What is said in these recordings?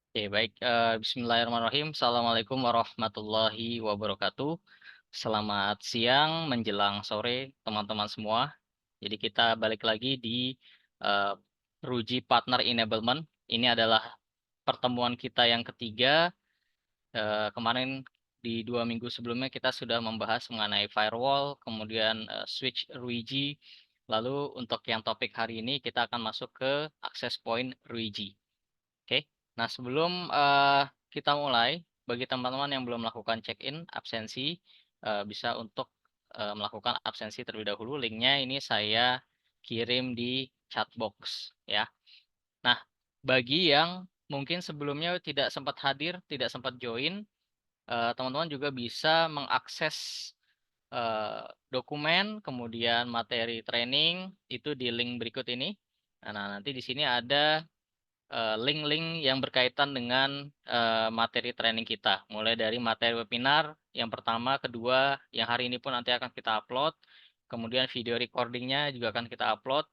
Oke, baik. Bismillahirrahmanirrahim. Assalamualaikum warahmatullahi wabarakatuh. Selamat siang menjelang sore, teman-teman semua. Jadi kita balik lagi di eh, Ruji Partner Enablement. Ini adalah pertemuan kita yang ketiga. Kemarin di 2 minggu sebelumnya kita sudah membahas mengenai firewall, kemudian switch Ruiji. Lalu untuk yang topik hari ini kita akan masuk ke access point Ruiji. Oke, nah sebelum kita mulai, bagi teman-teman yang belum melakukan check-in absensi, bisa untuk melakukan absensi terlebih dahulu. Linknya ini saya kirim di chat box, ya. Nah, bagi yang mungkin sebelumnya tidak sempat hadir, tidak sempat join, teman-teman juga bisa mengakses eh, dokumen, kemudian materi training itu di link berikut ini. Nah, nanti di sini ada link-link yang berkaitan dengan materi training kita. Mulai dari materi webinar yang pertama, kedua, yang hari ini pun nanti akan kita upload. Kemudian video recordingnya juga akan kita upload.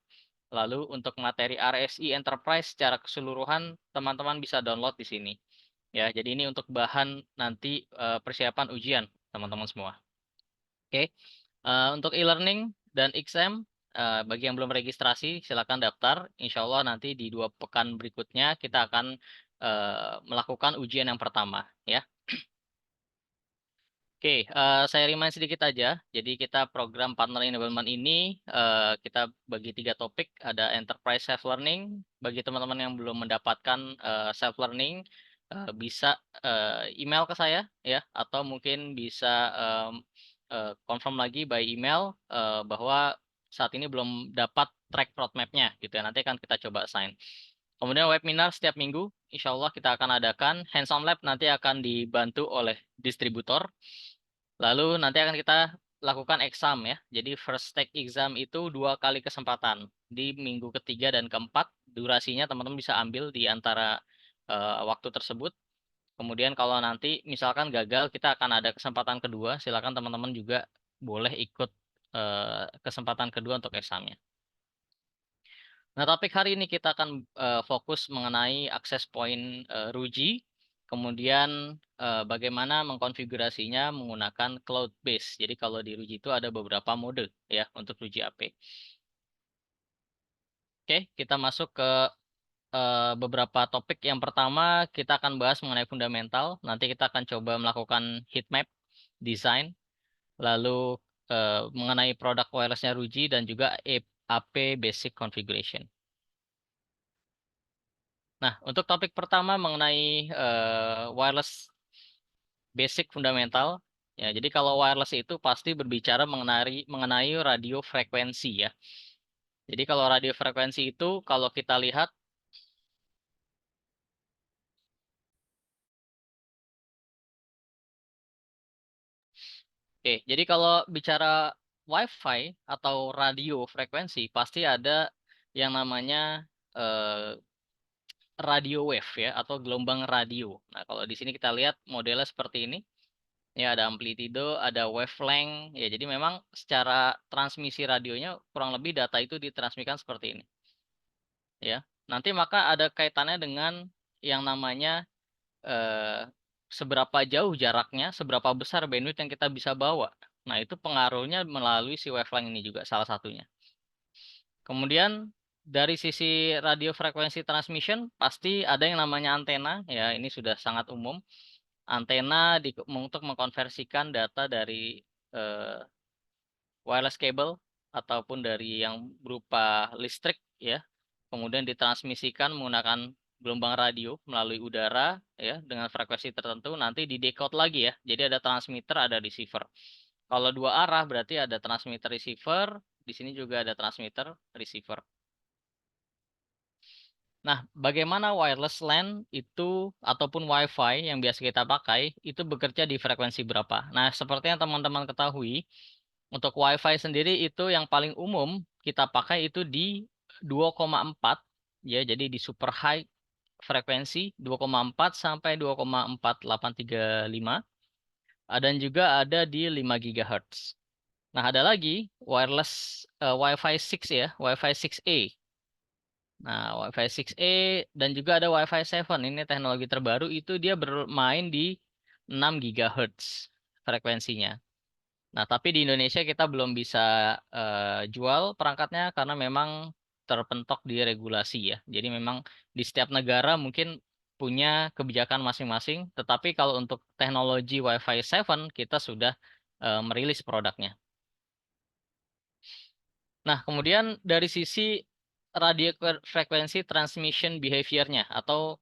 Lalu untuk materi RSI Enterprise secara keseluruhan, teman-teman bisa download di sini. Ya, jadi ini untuk bahan nanti persiapan ujian, teman-teman semua. Oke. Untuk e-learning dan exam, bagi yang belum registrasi, silakan daftar. Insya Allah nanti di 2 pekan berikutnya kita akan melakukan ujian yang pertama, ya. Oke, saya remind sedikit aja. Jadi kita program partner enablement ini kita bagi 3 topik. Ada enterprise self learning. Bagi teman-teman yang belum mendapatkan self learning, bisa email ke saya, ya, atau mungkin bisa confirm lagi by email bahwa saat ini belum dapat track roadmap-nya, gitu ya. Nanti akan kita coba assign. Kemudian webinar setiap minggu, insya Allah kita akan adakan. Hands-on lab nanti akan dibantu oleh distributor. Lalu nanti akan kita lakukan exam, ya. Jadi first take exam itu 2 kali kesempatan. Di minggu ketiga dan keempat, durasinya teman-teman bisa ambil di antara waktu tersebut. Kemudian kalau nanti misalkan gagal, kita akan ada kesempatan kedua. Silakan teman-teman juga boleh ikut kesempatan kedua untuk examnya. Nah, topik hari ini kita akan fokus mengenai access point Ruji, kemudian bagaimana mengkonfigurasinya menggunakan cloud base. Jadi kalau di Ruji itu ada beberapa mode, ya, untuk Ruji AP. Oke, kita masuk ke beberapa topik. Yang pertama kita akan bahas mengenai fundamental. Nanti kita akan coba melakukan heat map, design, lalu mengenai produk wirelessnya Ruji dan juga AP basic configuration. Nah, untuk topik pertama mengenai wireless basic fundamental, ya. Jadi kalau wireless itu pasti berbicara mengenai radio frekuensi, ya. Jadi kalau radio frekuensi itu kalau kita lihat, oke. Jadi kalau bicara WiFi atau radio frekuensi pasti ada yang namanya eh, radio wave, ya, atau gelombang radio. Nah, kalau di sini kita lihat modelnya seperti ini. Ya, ada amplitudo, ada wavelength. Ya, jadi memang secara transmisi radionya kurang lebih data itu ditransmisikan seperti ini. Ya, nanti maka ada kaitannya dengan yang namanya eh, seberapa jauh jaraknya, seberapa besar bandwidth yang kita bisa bawa. Nah, itu pengaruhnya melalui si wavelength ini juga salah satunya. Kemudian dari sisi radio frekuensi transmission pasti ada yang namanya antena. Ya, ini sudah sangat umum. Antena untuk mengkonversikan data dari eh, wireless cable ataupun dari yang berupa listrik, ya, kemudian ditransmisikan menggunakan gelombang radio melalui udara, ya, dengan frekuensi tertentu, nanti di decode lagi, ya. Jadi ada transmitter, ada receiver. Kalau dua arah berarti ada transmitter receiver, di sini juga ada transmitter receiver. Nah, bagaimana wireless LAN itu ataupun WiFi yang biasa kita pakai itu bekerja di frekuensi berapa? Nah, seperti yang teman-teman ketahui, untuk WiFi sendiri itu yang paling umum kita pakai itu di 2,4, ya, jadi di super high frekuensi 2,4 sampai 2,4835, dan juga ada di 5 GHz. Nah, ada lagi wireless WiFi 6, ya, WiFi 6A. Nah, Wi-Fi 6E dan juga ada Wi-Fi 7. Ini teknologi terbaru itu dia bermain di 6 GHz frekuensinya. Nah, tapi di Indonesia kita belum bisa jual perangkatnya karena memang terpentok di regulasi ya. Jadi memang di setiap negara mungkin punya kebijakan masing-masing, tetapi kalau untuk teknologi Wi-Fi 7 kita sudah merilis produknya. Nah, kemudian dari sisi radio frekuensi transmission behavior-nya atau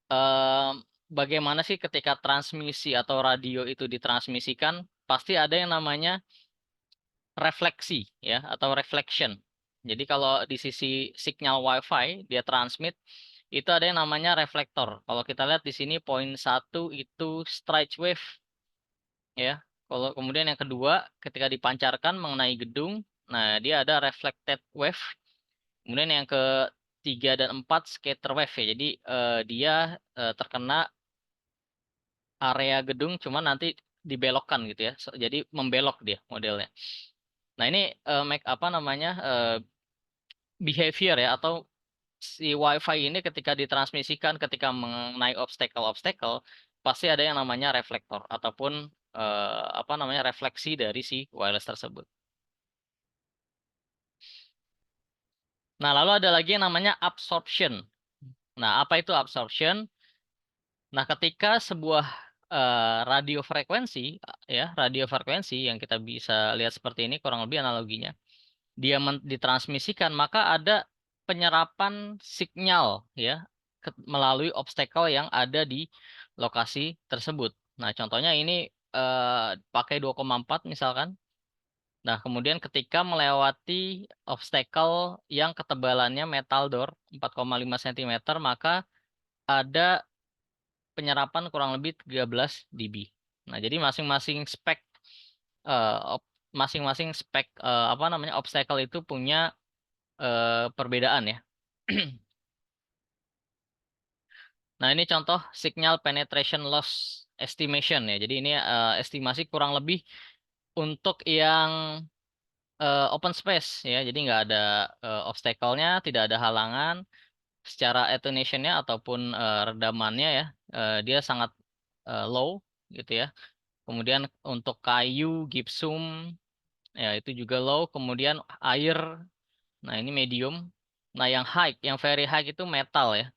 em, bagaimana sih ketika transmisi atau radio itu ditransmisikan, pasti ada yang namanya refleksi ya atau reflection. Jadi kalau di sisi sinyal WiFi dia transmit itu ada yang namanya reflektor. Kalau kita lihat di sini poin satu itu straight wave ya. Kalau kemudian yang kedua ketika dipancarkan mengenai gedung, nah dia ada reflected wave. Kemudian yang ketiga dan empat scatter wave ya. Jadi dia terkena area gedung cuman nanti dibelokkan gitu ya. Jadi membelok dia modelnya. Nah, ini make apa namanya behavior ya atau si WiFi ini ketika ditransmisikan ketika mengenai obstacle-obstacle pasti ada yang namanya reflektor ataupun apa namanya refleksi dari si wireless tersebut. Nah, lalu ada lagi yang namanya absorption. Nah, apa itu absorption? Nah, ketika sebuah radio frekuensi yang kita bisa lihat seperti ini kurang lebih analoginya, dia ditransmisikan, maka ada penyerapan sinyal ya melalui obstacle yang ada di lokasi tersebut. Nah, contohnya ini pakai 2,4 misalkan. Nah, kemudian ketika melewati obstacle yang ketebalannya metal door 4,5 cm, maka ada penyerapan kurang lebih 13 dB. Nah, jadi masing-masing spek eh, op- masing-masing spek apa namanya obstacle itu punya perbedaan ya. Nah, ini contoh signal penetration loss estimation ya. Jadi ini estimasi kurang lebih untuk yang open space ya. Jadi nggak ada obstacle-nya, tidak ada halangan. Secara attenuation-nya ataupun redamannya ya, dia sangat low gitu ya. Kemudian untuk kayu, gypsum, ya itu juga low. Kemudian air, nah ini medium. Nah, yang high, yang very high itu metal ya.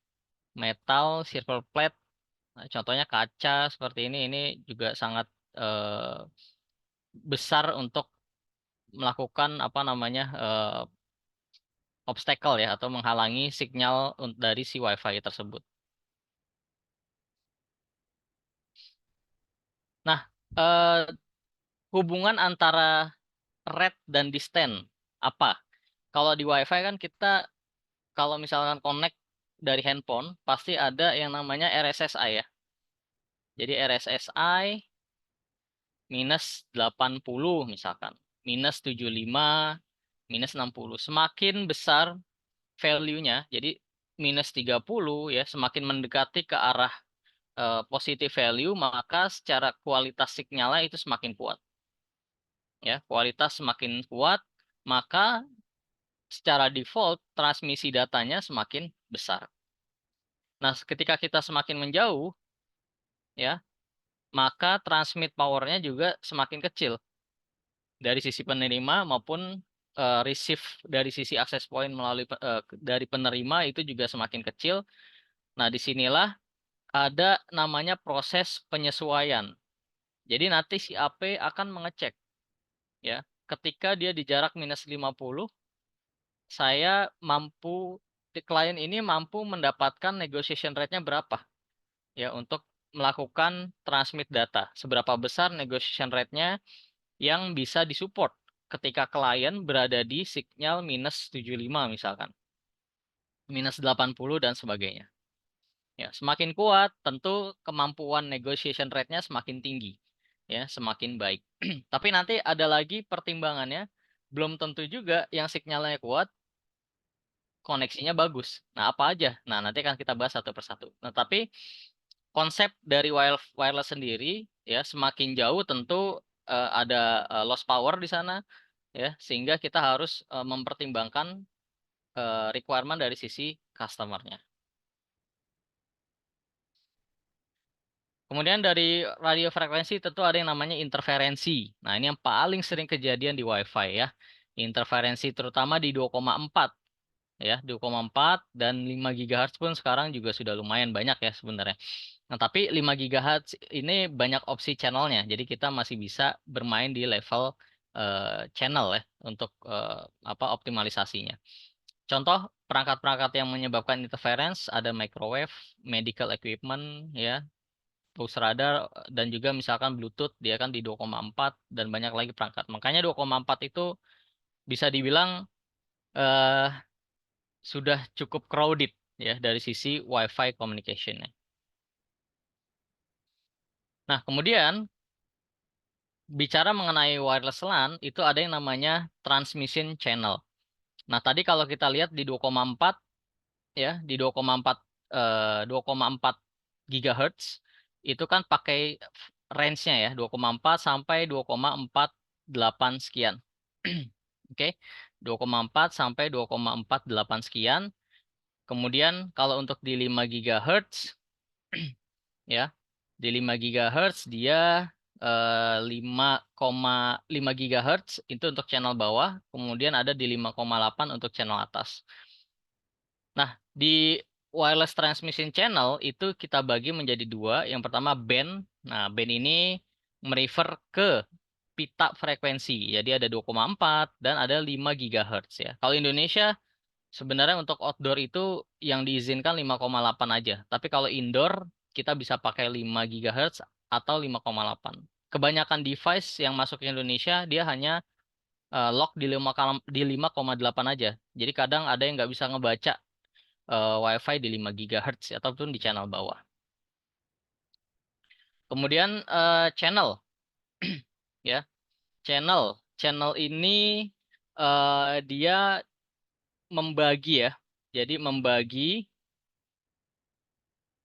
Metal, silver plate. Nah, contohnya kaca seperti ini juga sangat eh, besar untuk melakukan apa namanya obstacle ya atau menghalangi sinyal dari si WiFi tersebut. Nah, hubungan antara rate dan distance apa? Kalau di WiFi kan kita kalau misalkan connect dari handphone pasti ada yang namanya RSSI ya. Jadi RSSI minus 80 misalkan, minus 75, minus 60. Semakin besar value-nya, jadi minus 30 ya, semakin mendekati ke arah positive value, maka secara kualitas sinyalnya itu semakin kuat. Ya, kualitas semakin kuat, maka secara default transmisi datanya semakin besar. Nah, ketika kita semakin menjauh, ya, maka transmit powernya juga semakin kecil dari sisi penerima maupun receive dari sisi access point melalui dari penerima itu juga semakin kecil. Nah, disinilah ada namanya proses penyesuaian. Jadi nanti si AP akan mengecek ya, ketika dia di jarak minus 50, saya mampu klien ini mampu mendapatkan negotiation rate-nya berapa ya untuk melakukan transmit data. Seberapa besar negotiation rate-nya yang bisa disupport ketika klien berada di sinyal minus 75 misalkan, minus 80 dan sebagainya. Ya, semakin kuat tentu kemampuan negotiation rate-nya semakin tinggi, ya, semakin baik. Tapi nanti ada lagi pertimbangannya, belum tentu juga yang sinyalnya kuat, koneksinya bagus. Nah, apa aja? Nah, nanti akan kita bahas satu persatu. Nah, tapi konsep dari wireless sendiri, ya, semakin jauh tentu ada loss power di sana, ya, sehingga kita harus mempertimbangkan requirement dari sisi customer-nya. Kemudian dari radio frekuensi tentu ada yang namanya interferensi. Nah, ini yang paling sering kejadian di WiFi ya. Interferensi terutama di 2,4 ya, 2,4 dan 5 GHz pun sekarang juga sudah lumayan banyak ya sebenarnya. Nah, tapi 5 GHz ini banyak opsi channelnya. Jadi kita masih bisa bermain di level channel ya untuk optimalisasinya. Contoh perangkat-perangkat yang menyebabkan interference ada microwave, medical equipment ya, pulse radar dan juga misalkan Bluetooth dia kan di 2,4 dan banyak lagi perangkat. Makanya 2,4 itu bisa dibilang eh, sudah cukup crowded ya dari sisi Wi-Fi communication-nya. Nah, kemudian bicara mengenai wireless LAN itu ada yang namanya transmission channel. Nah, tadi kalau kita lihat di 2,4 ya, di 2,4 gigahertz itu kan pakai range-nya ya 2,4 sampai 2,48 sekian. Oke. 2,4 sampai 2,48 sekian. Kemudian kalau untuk di 5 gigahertz ya, di 5 gigahertz dia 5,5 gigahertz itu untuk channel bawah, kemudian ada di 5,8 untuk channel atas. Nah, di wireless transmission channel itu kita bagi menjadi dua. Yang pertama band. Nah, band ini merefer ke pita frekuensi. Jadi ada 2,4 dan ada 5 GHz ya. Kalau Indonesia sebenarnya untuk outdoor itu yang diizinkan 5,8 aja. Tapi kalau indoor kita bisa pakai 5 GHz atau 5,8. Kebanyakan device yang masuk ke Indonesia dia hanya lock di 5,8 aja. Jadi kadang ada yang nggak bisa ngebaca WiFi di 5 GHz ataupun di channel bawah. Kemudian channel ya. Channel ini dia membagi ya. Jadi membagi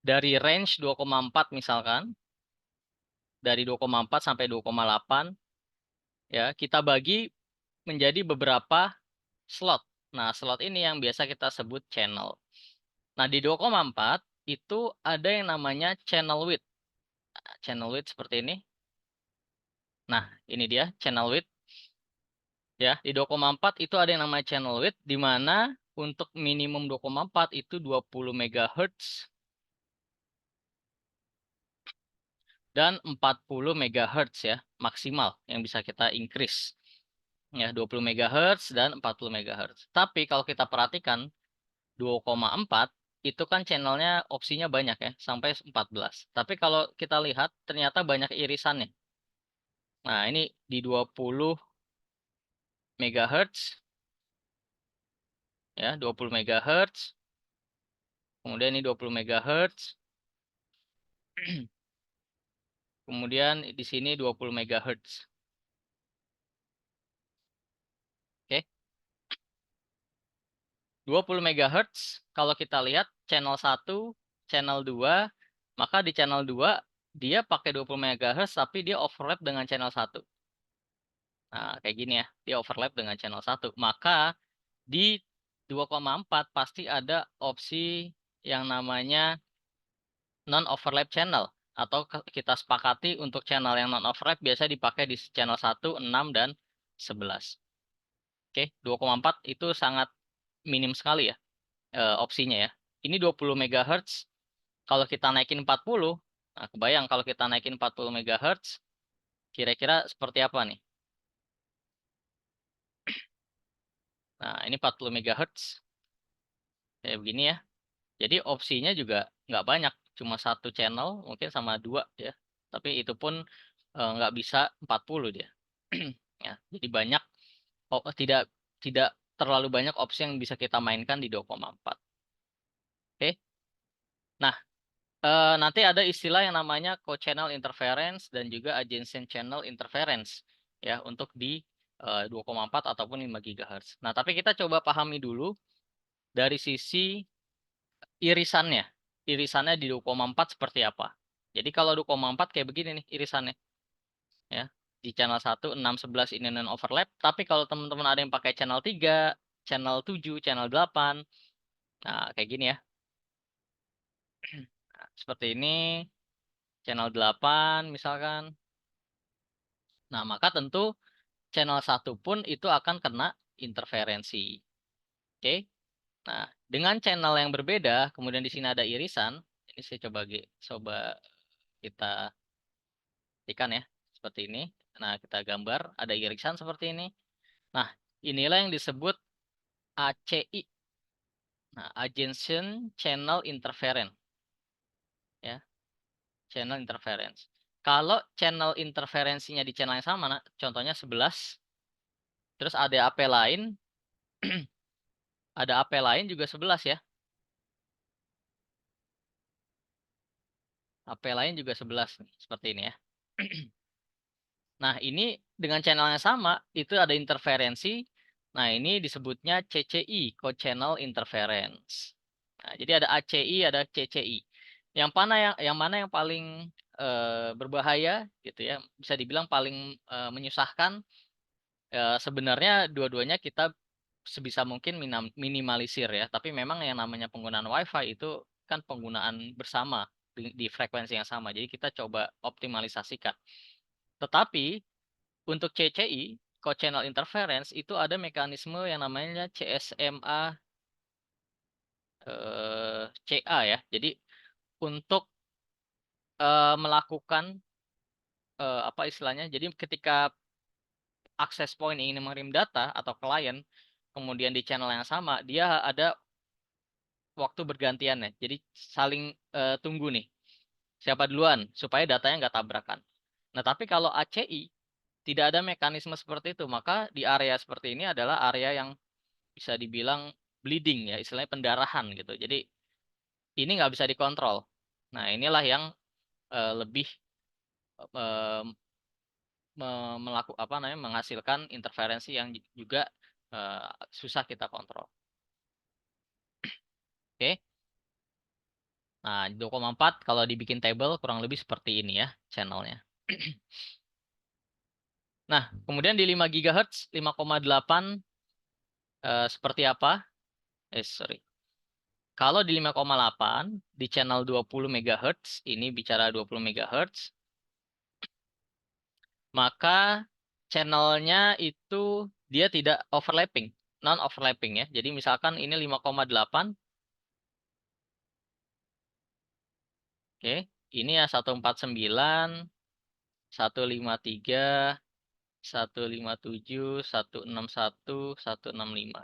dari range 2,4 misalkan, dari 2,4 sampai 2,8 ya, kita bagi menjadi beberapa slot. Nah, slot ini yang biasa kita sebut channel. Nah, di 2,4 itu ada yang namanya channel width. Channel width seperti ini. Nah, ini dia channel width. Ya, di 2,4 itu ada yang namanya channel width, di mana untuk minimum 2,4 itu 20 MHz dan 40 MHz ya, maksimal yang bisa kita increase. Ya, 20 MHz dan 40 MHz. Tapi kalau kita perhatikan 2,4 itu kan channelnya opsinya banyak ya, sampai 14. Tapi kalau kita lihat ternyata banyak irisannya. Nah, ini di 20 MHz ya, 20 MHz. Kemudian ini 20 MHz. Kemudian di sini 20 MHz. Oke. 20 MHz kalau kita lihat channel 1, channel 2, maka di channel 2 dia pakai 20 MHz tapi dia overlap dengan channel 1. Nah, kayak gini ya. Dia overlap dengan channel 1. Maka di 2,4 pasti ada opsi yang namanya non-overlap channel. Atau kita sepakati untuk channel yang non-overlap biasa dipakai di channel 1, 6, dan 11. Oke, 2,4 itu sangat minim sekali ya opsinya ya. Ini 20 MHz. Kalau kita naikin 40, nah kebayang kalau kita naikin 40 MHz, kira-kira seperti apa nih? Nah, ini 40 MHz. Kayak begini ya. Jadi opsinya juga nggak banyak, cuma satu channel mungkin sama dua ya. Tapi itu pun nggak bisa 40 dia. Ya, jadi banyak tidak tidak terlalu banyak opsi yang bisa kita mainkan di 2,4. Oke. Nah, nanti ada istilah yang namanya co-channel interference dan juga adjacent channel interference ya untuk di 2,4 ataupun 5 GHz. Nah, tapi kita coba pahami dulu dari sisi irisannya. Irisannya di 2,4 seperti apa? Jadi kalau 2,4 kayak begini nih irisannya. Ya. Di channel 1, 6, 11 ini non overlap. Tapi kalau teman-teman ada yang pakai channel 3, channel 7, channel 8. Nah, kayak gini ya. Nah, seperti ini, channel 8 misalkan. Nah, maka tentu channel 1 pun itu akan kena interferensi. Oke. Nah, dengan channel yang berbeda, kemudian di sini ada irisan. Ini saya coba kita ikan ya, seperti ini. Nah, kita gambar ada irisan seperti ini. Nah, inilah yang disebut ACI. Nah, Adjacent Channel Interference ya, channel interference. Kalau channel interferensinya di channel yang sama, nah, contohnya 11, terus ada AP lain, ada AP lain juga 11 ya. AP lain juga 11 nih, seperti ini ya. Nah, ini dengan channel yang sama, itu ada interferensi. Nah, ini disebutnya CCI, Co-Channel Interference. Nah, jadi ada ACI, ada CCI. Yang mana yang paling berbahaya gitu ya, bisa dibilang paling menyusahkan. Sebenarnya dua-duanya kita sebisa mungkin minimalisir ya, tapi memang yang namanya penggunaan WiFi itu kan penggunaan bersama di frekuensi yang sama. Jadi kita coba optimalisasikan. Tetapi untuk CCI, co-channel interference, itu ada mekanisme yang namanya CSMA CA ya. Jadi untuk melakukan apa istilahnya? Jadi ketika akses point ingin mengirim data atau klien, kemudian di channel yang sama, dia ada waktu bergantian ya. Jadi saling tunggu nih. Siapa duluan supaya datanya nggak tabrakan. Nah, tapi kalau ACI tidak ada mekanisme seperti itu, maka di area seperti ini adalah area yang bisa dibilang bleeding ya, istilahnya pendarahan gitu. Jadi ini nggak bisa dikontrol. Nah, inilah yang lebih eh, apa namanya menghasilkan interferensi yang juga eh, susah kita kontrol. Oke. Nah, 2,4 kalau dibikin table kurang lebih seperti ini ya channelnya. Nah, kemudian di 5 GHz 5,8 seperti apa? Sorry. Kalau di 5,8 di channel 20 MHz, ini bicara 20 MHz, maka channelnya itu dia tidak overlapping, non overlapping ya. Jadi misalkan ini 5,8, oke, ini ya 149, 153, 157, 161, 165.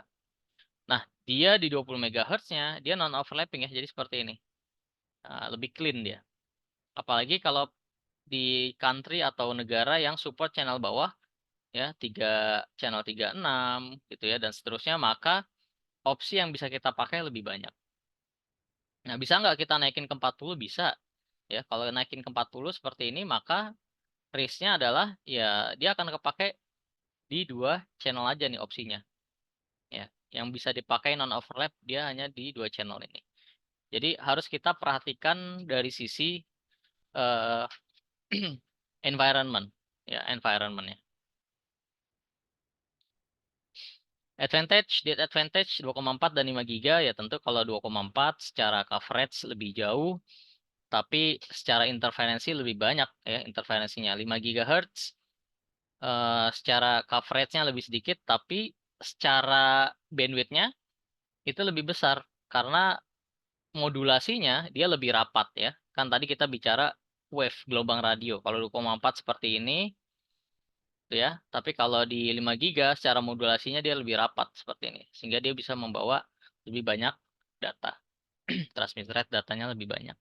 Nah, dia di 20 MHz-nya dia non overlapping ya. Jadi seperti ini. Nah, lebih clean dia. Apalagi kalau di country atau negara yang support channel bawah ya, channel 36 gitu ya dan seterusnya, maka opsi yang bisa kita pakai lebih banyak. Nah, bisa nggak kita naikin ke 40? Bisa. Ya, kalau naikin ke 40 seperti ini, maka risk-nya adalah ya dia akan kepake di dua channel aja nih opsinya. Ya, yang bisa dipakai non overlap dia hanya di dua channel ini. Jadi harus kita perhatikan dari sisi eh, environment, ya environmentnya. Disadvantage 2,4 dan 5 GB ya tentu kalau 2,4 secara coverage lebih jauh, tapi secara interferensi lebih banyak ya interferensinya. 5 GHz secara coverage-nya lebih sedikit, tapi secara bandwidth-nya itu lebih besar karena modulasinya dia lebih rapat ya. Kan tadi kita bicara wave gelombang radio. Kalau 2,4 seperti ini gitu ya. Tapi kalau di 5 giga secara modulasinya dia lebih rapat seperti ini. Sehingga dia bisa membawa lebih banyak data. Transmit rate datanya lebih banyak.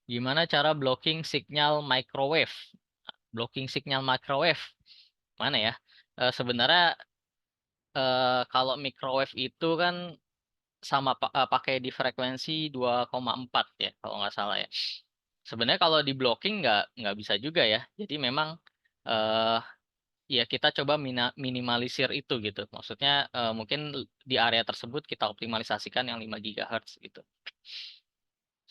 Gimana cara blocking signal microwave? Blocking signal microwave. Mana ya? Sebenarnya kalau microwave itu kan sama pakai di frekuensi 2,4 ya kalau nggak salah ya. Sebenarnya kalau di blocking nggak bisa juga ya. Jadi memang eh, ya kita coba minimalisir itu gitu. Maksudnya mungkin di area tersebut kita optimalisasikan yang 5 GHz gitu.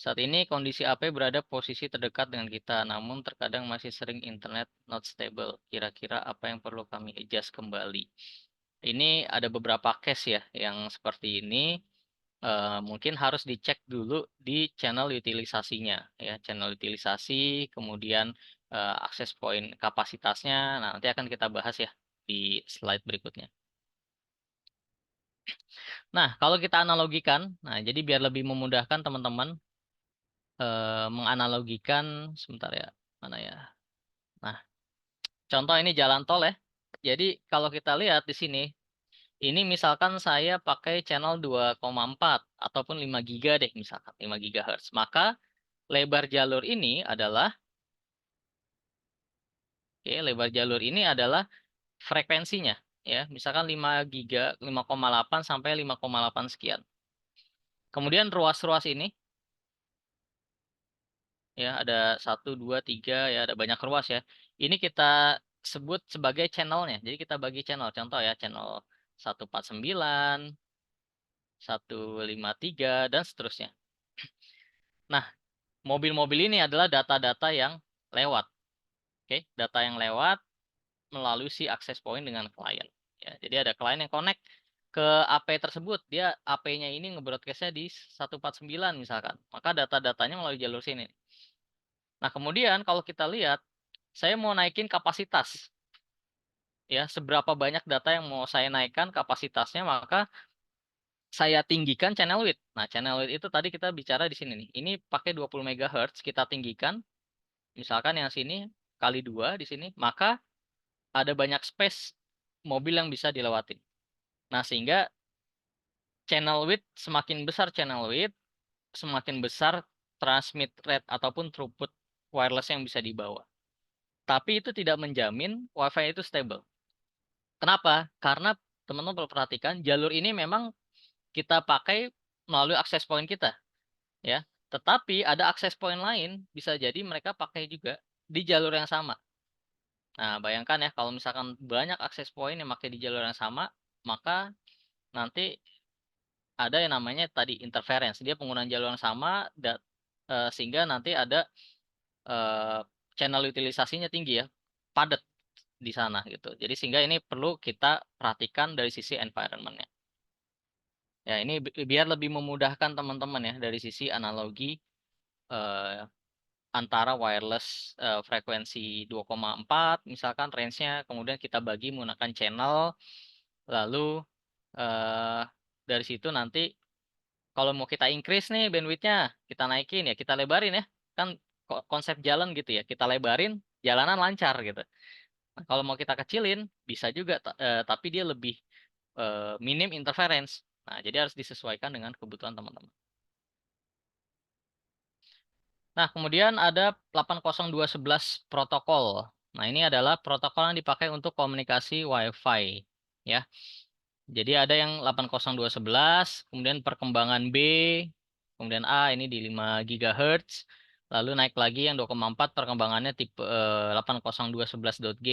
Saat ini kondisi AP berada posisi terdekat dengan kita, namun terkadang masih sering internet not stable. Kira-kira apa yang perlu kami adjust kembali? Ini ada beberapa case ya yang seperti ini. Mungkin harus dicek dulu di channel utilisasinya ya, channel utilisasi, kemudian akses point kapasitasnya. Nah, nanti akan kita bahas ya di slide berikutnya. Nah, kalau kita analogikan, nah jadi biar lebih memudahkan teman-teman menganalogikan, sebentar ya, mana ya. Nah, contoh ini jalan tol ya. Jadi kalau kita lihat di sini, ini misalkan saya pakai channel 2,4 ataupun 5 giga deh, misalkan 5 GHz. Maka lebar jalur ini adalah, oke, lebar jalur ini adalah frekuensinya ya. Misalkan 5 giga, 5,8 sampai 5,8 sekian. Kemudian ruas-ruas ini ya ada 1, 2, 3 ya, ada banyak ruas ya. Ini kita sebut sebagai channelnya. Jadi kita bagi channel. Contoh ya, channel 149, 153 dan seterusnya. Nah, mobil-mobil ini adalah data-data yang lewat. Oke, data yang lewat melalui si access point dengan klien. Ya, jadi ada klien yang connect ke AP tersebut. Dia AP-nya ini nge-broadcast-nya di 149 misalkan. Maka data-datanya melalui jalur sini. Nah, kemudian kalau kita lihat, saya mau naikin kapasitas. Ya, seberapa banyak data yang mau saya naikkan kapasitasnya, maka saya tinggikan channel width. Nah, channel width itu tadi kita bicara di sini nih. Ini pakai 20 MHz, kita tinggikan. Misalkan yang sini kali 2 di sini, maka ada banyak space mobil yang bisa dilewati. Nah, sehingga channel width, semakin besar channel width, semakin besar transmit rate ataupun throughput wireless yang bisa dibawa. Tapi itu tidak menjamin WiFi itu stable. Kenapa? Karena teman-teman perlu perhatikan, jalur ini memang kita pakai melalui akses point kita, ya. Tetapi ada akses point lain, bisa jadi mereka pakai juga di jalur yang sama. Nah, bayangkan ya, kalau misalkan banyak akses point yang pakai di jalur yang sama, maka nanti ada yang namanya tadi interference. Dia penggunaan jalur yang sama, sehingga nanti ada eh, channel utilisasinya tinggi ya, padat di sana gitu. Jadi sehingga ini perlu kita perhatikan dari sisi environment-nya. Ya, ini biar lebih memudahkan teman-teman ya dari sisi analogi eh, antara wireless frekuensi 2,4 misalkan range-nya, kemudian kita bagi menggunakan channel, lalu eh, dari situ nanti kalau mau kita increase nih bandwidth-nya, kita naikin ya, kita lebarin ya. Kan konsep jalan gitu ya, kita lebarin, jalanan lancar gitu. Nah, kalau mau kita kecilin, bisa juga, tapi dia lebih minim interference. Nah, jadi harus disesuaikan dengan kebutuhan teman-teman. Nah, kemudian ada 802.11 protokol. Nah, ini adalah protokol yang dipakai untuk komunikasi Wi-Fi. Ya, jadi ada yang 802.11, kemudian perkembangan B, kemudian A ini di 5 GHz, lalu naik lagi yang 2,4 perkembangannya tipe 802.11.G,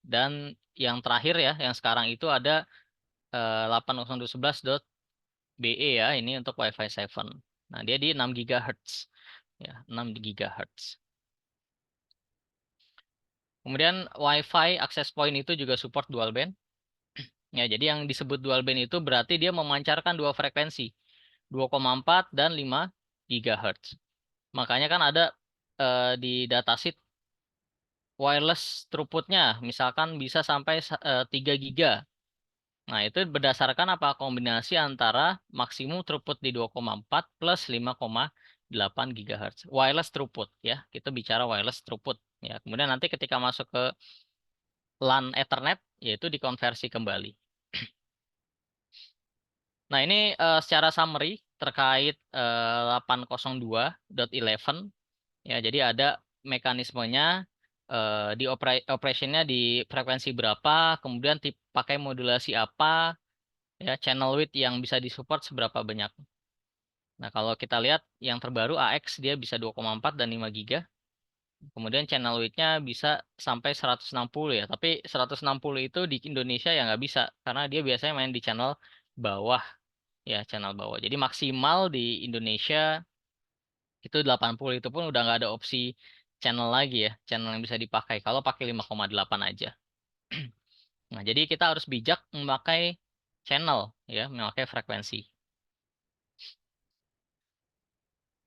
dan yang terakhir ya, yang sekarang itu ada 802.11.BE ya, ini untuk Wi-Fi 7. Nah, dia di 6 GHz. Ya, 6 GHz. Kemudian Wi-Fi access point itu juga support dual band. Ya, jadi yang disebut dual band itu berarti dia memancarkan dua frekuensi, 2,4 dan 5 GHz. Makanya kan ada di datasheet wireless throughputnya, misalkan bisa sampai 3 giga. Nah, itu berdasarkan apa? Kombinasi antara maksimum throughput di 2,4 plus 5,8 GHz. Wireless throughput ya. Kita bicara wireless throughput ya. Kemudian nanti ketika masuk ke LAN Ethernet yaitu dikonversi kembali. Nah, ini secara summary terkait 802.11 ya. Jadi ada mekanismenya di operationnya di frekuensi berapa, kemudian pakai modulasi apa, ya channel width yang bisa disupport seberapa banyak. Nah, kalau kita lihat yang terbaru AX dia bisa 2,4 dan 5 giga. Kemudian channel width-nya bisa sampai 160 ya. Tapi 160 itu di Indonesia ya nggak bisa karena dia biasanya main di channel bawah ya, channel bawah. Jadi maksimal di Indonesia itu 80, itu pun udah nggak ada opsi channel lagi ya, channel yang bisa dipakai. Kalau pakai 5,8 aja. Nah, jadi kita harus bijak memakai channel, ya, memakai frekuensi.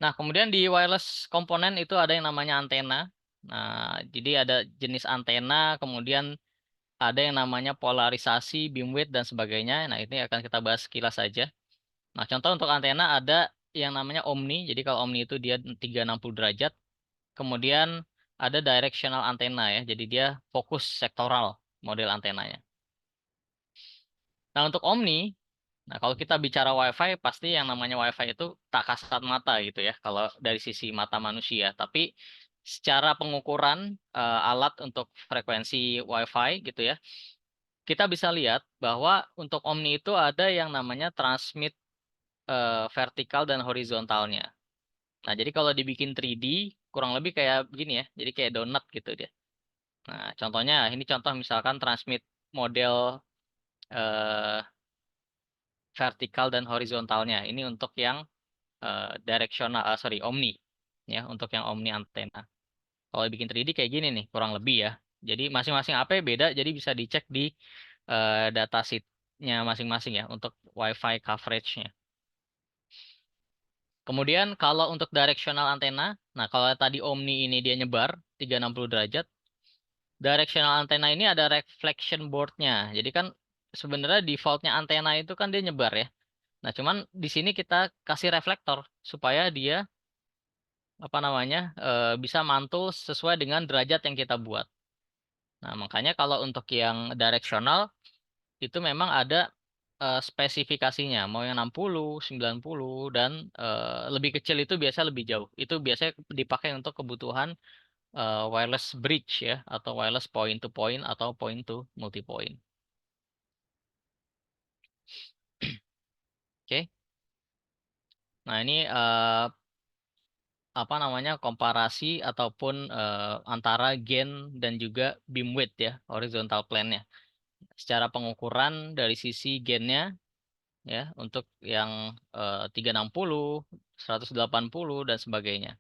Nah, kemudian di wireless komponen itu ada yang namanya antena. Nah, jadi ada jenis antena, kemudian ada yang namanya polarisasi, beamwidth, dan sebagainya. Nah, ini akan kita bahas sekilas saja. Nah, contoh untuk antena ada yang namanya omni. Jadi kalau omni itu dia 360 derajat. Kemudian ada directional antena ya. Jadi dia fokus sektoral model antenanya. Nah, untuk omni, nah kalau kita bicara WiFi, pasti yang namanya WiFi itu tak kasat mata gitu ya, kalau dari sisi mata manusia. Tapi secara pengukuran alat untuk frekuensi WiFi gitu ya, kita bisa lihat bahwa untuk omni itu ada yang namanya transmit vertikal dan horizontalnya. Nah, jadi kalau dibikin 3D, kurang lebih kayak begini ya, jadi kayak donat gitu dia. Nah, contohnya, ini contoh misalkan transmit model eh, vertikal dan horizontalnya. Ini untuk yang directional, sorry, omni. Ya, untuk yang omni antena. Kalau bikin 3D kayak gini nih, kurang lebih ya. Jadi masing-masing AP beda, jadi bisa dicek di datasheet-nya masing-masing ya, untuk WiFi coverage-nya. Kemudian kalau untuk directional antena, nah kalau tadi omni ini dia nyebar 360 derajat, directional antena ini ada reflection board-nya. Jadi kan sebenarnya default-nya antena itu kan dia nyebar ya. Nah, cuman di sini kita kasih reflektor supaya dia apa namanya bisa mantul sesuai dengan derajat yang kita buat. Nah, makanya kalau untuk yang directional itu memang ada spesifikasinya, mau yang 60, 90 dan lebih kecil itu biasa lebih jauh. Itu biasanya dipakai untuk kebutuhan wireless bridge ya, atau wireless point to point atau point to multi point. Oke. Nah, ini apa namanya komparasi ataupun antara gain dan juga beamwidth ya, horizontal plane-nya. Secara pengukuran dari sisi gainnya ya untuk yang 360, 180 dan sebagainya.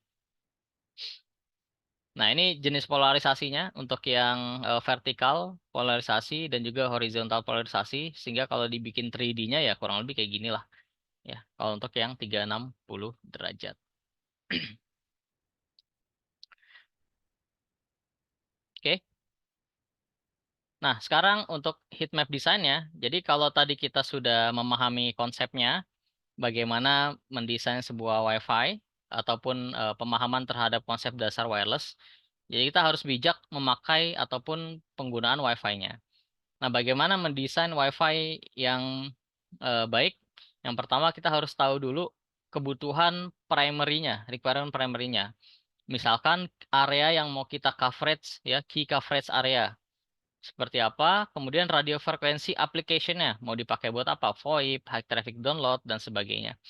Nah, ini jenis polarisasinya untuk yang vertikal polarisasi dan juga horizontal polarisasi, sehingga kalau dibikin 3D-nya ya kurang lebih kayak gini lah ya. Kalau untuk yang 360 derajat. Oke. Nah, sekarang untuk heat map desainnya. Jadi kalau tadi kita sudah memahami konsepnya, bagaimana mendesain sebuah WiFi ataupun pemahaman terhadap konsep dasar wireless. Jadi kita harus bijak memakai ataupun penggunaan WiFi-nya. Nah, bagaimana mendesain WiFi yang baik? Yang pertama kita harus tahu dulu kebutuhan primary-nya, requirement primary-nya. Misalkan area yang mau kita coverage ya, key coverage area seperti apa, kemudian radio frekuensi application-nya, mau dipakai buat apa, VoIP, high traffic download, dan sebagainya.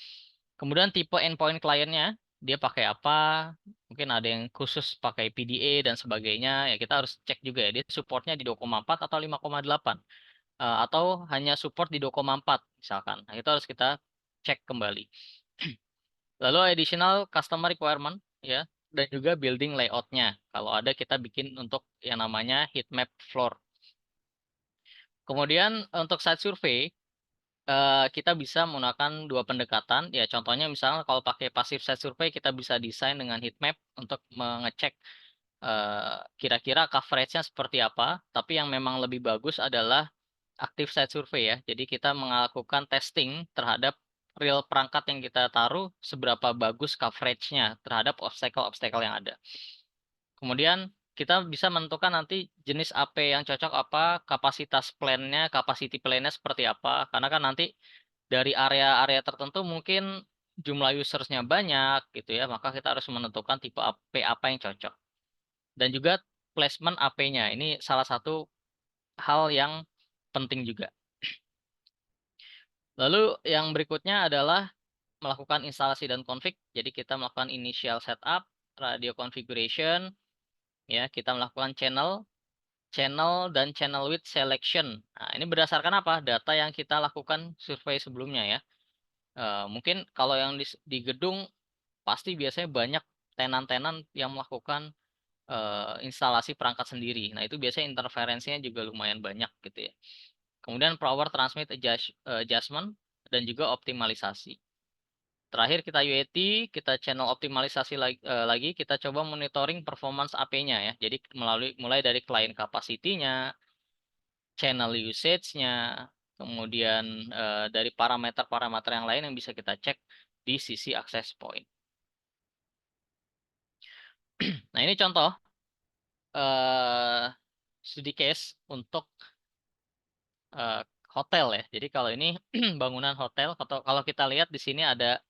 Kemudian tipe endpoint kliennya, dia pakai apa, mungkin ada yang khusus pakai PDA dan sebagainya, ya kita harus cek juga ya, dia supportnya di 2,4 atau 5,8, atau hanya support di 2,4 misalkan. Nah, itu harus kita cek kembali. Lalu additional customer requirement, ya, dan juga building layout-nya. Kalau ada kita bikin untuk yang namanya heat map floor. Kemudian untuk site survey, kita bisa menggunakan dua pendekatan. Ya, contohnya misalnya kalau pakai passive site survey, kita bisa desain dengan heat map untuk mengecek kira-kira coverage-nya seperti apa. Tapi yang memang lebih bagus adalah active site survey ya. Jadi kita melakukan testing terhadap real perangkat yang kita taruh, seberapa bagus coverage-nya terhadap obstacle-obstacle yang ada. Kemudian kita bisa menentukan nanti jenis AP yang cocok apa, kapasitas plan-nya, capacity plan-nya seperti apa. Karena kan nanti dari area-area tertentu mungkin jumlah usersnya banyak gitu ya, maka kita harus menentukan tipe AP apa yang cocok. Dan juga placement AP-nya. Ini salah satu hal yang penting juga. Lalu yang berikutnya adalah melakukan instalasi dan config. Jadi kita melakukan initial setup, radio configuration, ya, kita melakukan channel, dan channel width selection. Nah, ini berdasarkan apa? Data yang kita lakukan survei sebelumnya ya. Mungkin kalau yang di gedung pasti biasanya banyak tenan-tenan yang melakukan instalasi perangkat sendiri. Nah, itu biasanya interferensinya juga lumayan banyak gitu ya. Kemudian power transmit adjustment dan juga optimalisasi. Terakhir kita UAT, kita channel optimalisasi lagi, kita coba monitoring performance AP-nya ya. Jadi mulai dari client capacity-nya, channel usage-nya, kemudian dari parameter-parameter yang lain yang bisa kita cek di sisi access point. Nah, ini contoh studi case untuk eh, hotel ya. Jadi kalau ini bangunan hotel, kalau kita lihat di sini ada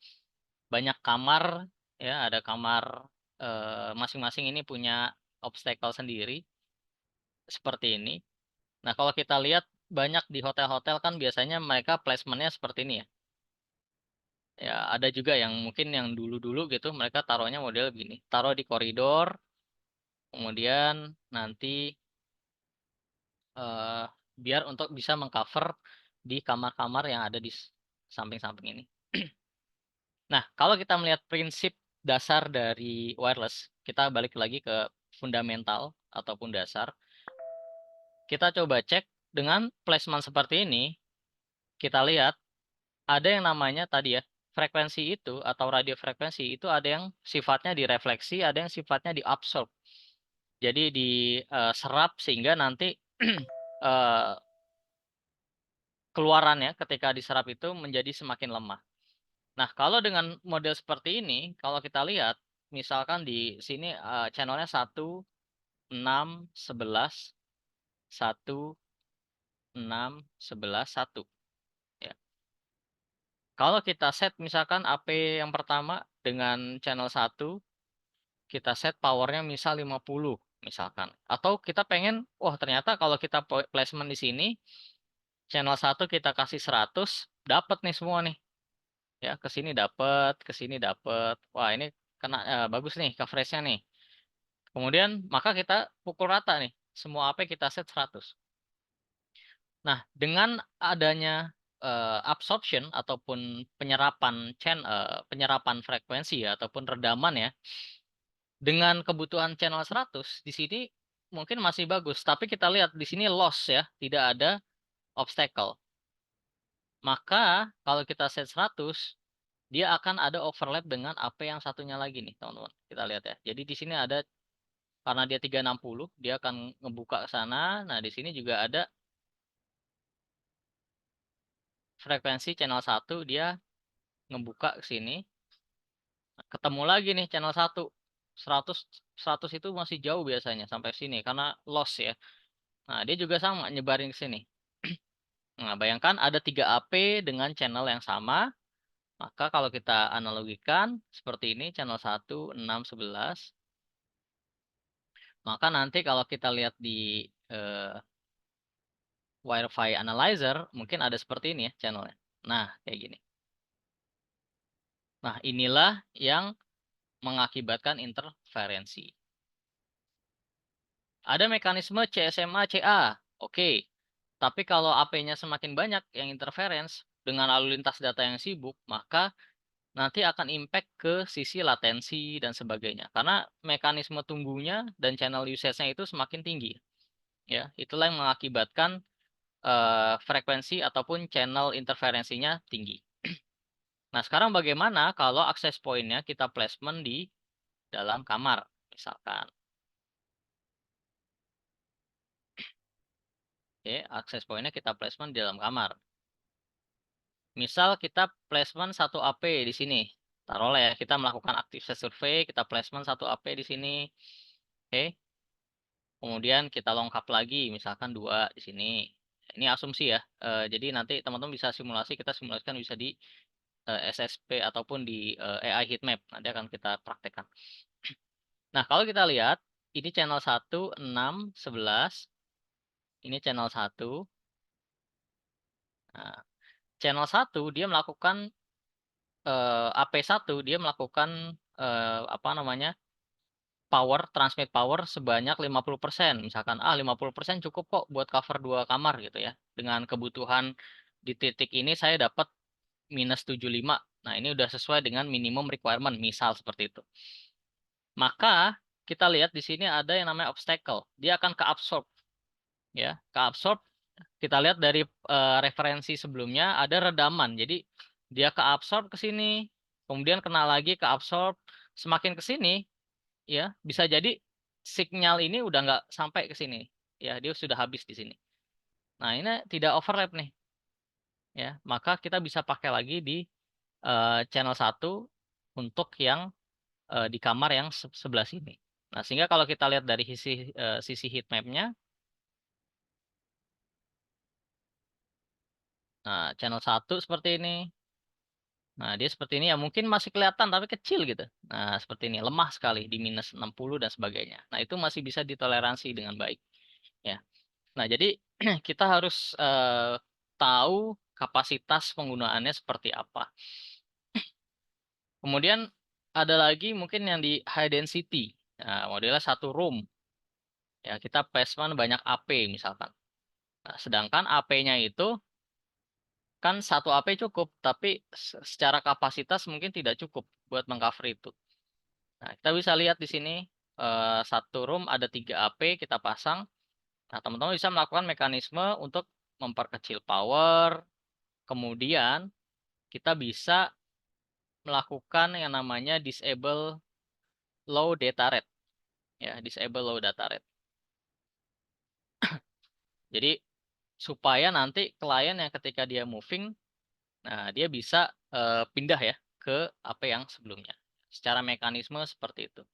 banyak kamar ya, ada kamar masing-masing ini punya obstacle sendiri seperti ini. Nah, kalau kita lihat banyak di hotel-hotel kan biasanya mereka placementnya seperti ini ya. Ya, ada juga yang mungkin yang dulu-dulu gitu mereka taruhnya model begini. Taruh di koridor, kemudian nanti eh, biar untuk bisa mengcover di kamar-kamar yang ada di samping-samping ini. Nah, kalau kita melihat prinsip dasar dari wireless, kita balik lagi ke fundamental ataupun dasar. Kita coba cek dengan placement seperti ini, kita lihat ada yang namanya tadi ya, frekuensi itu atau radio frekuensi itu ada yang sifatnya direfleksi, ada yang sifatnya diabsorb. Jadi diserap sehingga nanti eh, keluarannya ketika diserap itu menjadi semakin lemah. Nah, kalau dengan model seperti ini, kalau kita lihat, misalkan di sini channelnya 1, 6, 11, 1, 6, 11, 1. Ya. Kalau kita set misalkan AP yang pertama dengan channel 1, kita set powernya misal 50 misalkan. Atau kita pengen, wah ternyata kalau kita placement di sini, channel 1 kita kasih 100, dapat nih semua nih. Ya, ke sini dapat, ke sini dapat. Wah, ini kena bagus nih coveragenya nih. Kemudian maka kita pukul rata nih. Semua AP kita set 100. Nah, dengan adanya absorption ataupun penyerapan frekuensi ya, ataupun redaman ya, dengan kebutuhan channel 100 di sini mungkin masih bagus, tapi kita lihat di sini loss ya, tidak ada obstacle. Maka kalau kita set 100, dia akan ada overlap dengan AP yang satunya lagi nih, teman-teman. Kita lihat ya. Jadi di sini ada karena dia 360, dia akan ngebuka ke sana. Nah, di sini juga ada frekuensi channel 1, dia ngebuka ke sini. Ketemu lagi nih channel 1. 100 100 itu masih jauh biasanya sampai sini karena loss ya. Nah, dia juga sama nyebarin ke sini. Nah, bayangkan ada 3 AP dengan channel yang sama. Maka kalau kita analogikan seperti ini channel 1, 6, 11. Maka nanti kalau kita lihat di eh, Wi-Fi analyzer mungkin ada seperti ini ya channelnya. Nah, kayak gini. Nah, inilah yang mengakibatkan interferensi. Ada mekanisme CSMA CA. Oke. Tapi kalau AP-nya semakin banyak yang interference dengan lalu lintas data yang sibuk, maka nanti akan impact ke sisi latensi dan sebagainya. Karena mekanisme tumbuhnya dan channel usage-nya itu semakin tinggi. Ya, itulah yang mengakibatkan frekuensi ataupun channel interferensinya tinggi. Nah, sekarang bagaimana kalau access point-nya kita placement di dalam kamar, misalkan. Oke, access point-nya kita placement di dalam kamar. Misal kita placement 1 AP di sini. Taruhlah ya, kita melakukan active set survey, kita placement 1 AP di sini. Oke. Kemudian kita lengkap lagi, misalkan 2 di sini. Ini asumsi ya. Jadi nanti teman-teman bisa simulasi, kita simulasikan bisa di SSP ataupun di AI heatmap. Nanti akan kita praktekkan. Nah, kalau kita lihat, ini channel 1, 6, 11. Ini channel 1. Nah, channel 1 dia melakukan AP1 dia melakukan apa namanya? Transmit power sebanyak 50%. Misalkan 50% cukup kok buat cover 2 kamar gitu ya. Dengan kebutuhan di titik ini saya dapat -75. Nah, ini udah sesuai dengan minimum requirement, misal seperti itu. Maka kita lihat di sini ada yang namanya obstacle. Dia akan keabsorb, ya, keabsorb. Kita lihat dari referensi sebelumnya ada redaman. Jadi dia keabsorb ke sini, kemudian kena lagi keabsorb. Semakin ke sini, ya bisa jadi sinyal ini udah nggak sampai ke sini. Ya, dia sudah habis di sini. Nah, ini tidak overlap nih. Ya, maka kita bisa pakai lagi di channel 1 untuk yang di kamar yang sebelah sini. Nah, sehingga kalau kita lihat dari sisi heat map-nya, nah channel 1 seperti ini. Nah, dia seperti ini ya mungkin masih kelihatan tapi kecil gitu. Nah, seperti ini lemah sekali di minus 60 dan sebagainya. Nah, itu masih bisa ditoleransi dengan baik, ya. Nah, jadi kita harus tahu kapasitas penggunaannya seperti apa. Kemudian ada lagi mungkin yang di high density. Nah, modelnya satu room. Ya, kita placement banyak AP misalkan. Nah, sedangkan AP-nya itu kan satu AP cukup, tapi secara kapasitas mungkin tidak cukup buat mengcover itu. Nah, kita bisa lihat di sini satu room ada 3 AP kita pasang. Nah, teman-teman bisa melakukan mekanisme untuk memperkecil power. Kemudian kita bisa melakukan yang namanya disable low data rate. Ya, disable low data rate. Jadi supaya nanti klien yang ketika dia moving, nah dia bisa pindah ya ke AP yang sebelumnya. Secara mekanisme seperti itu.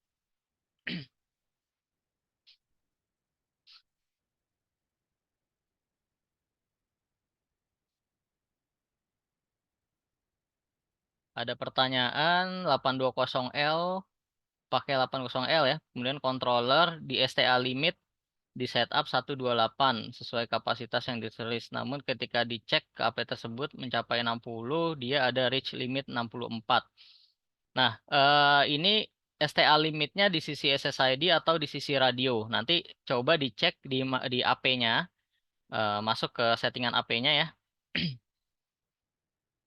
Ada pertanyaan 820L pakai 80L ya. Kemudian controller di STA limit di setup 128 sesuai kapasitas yang ditulis. Namun ketika dicek ke AP tersebut mencapai 60, dia ada reach limit 64. Nah, ini STA limitnya di sisi SSID atau di sisi radio. Nanti coba dicek di AP-nya, masuk ke settingan AP-nya ya.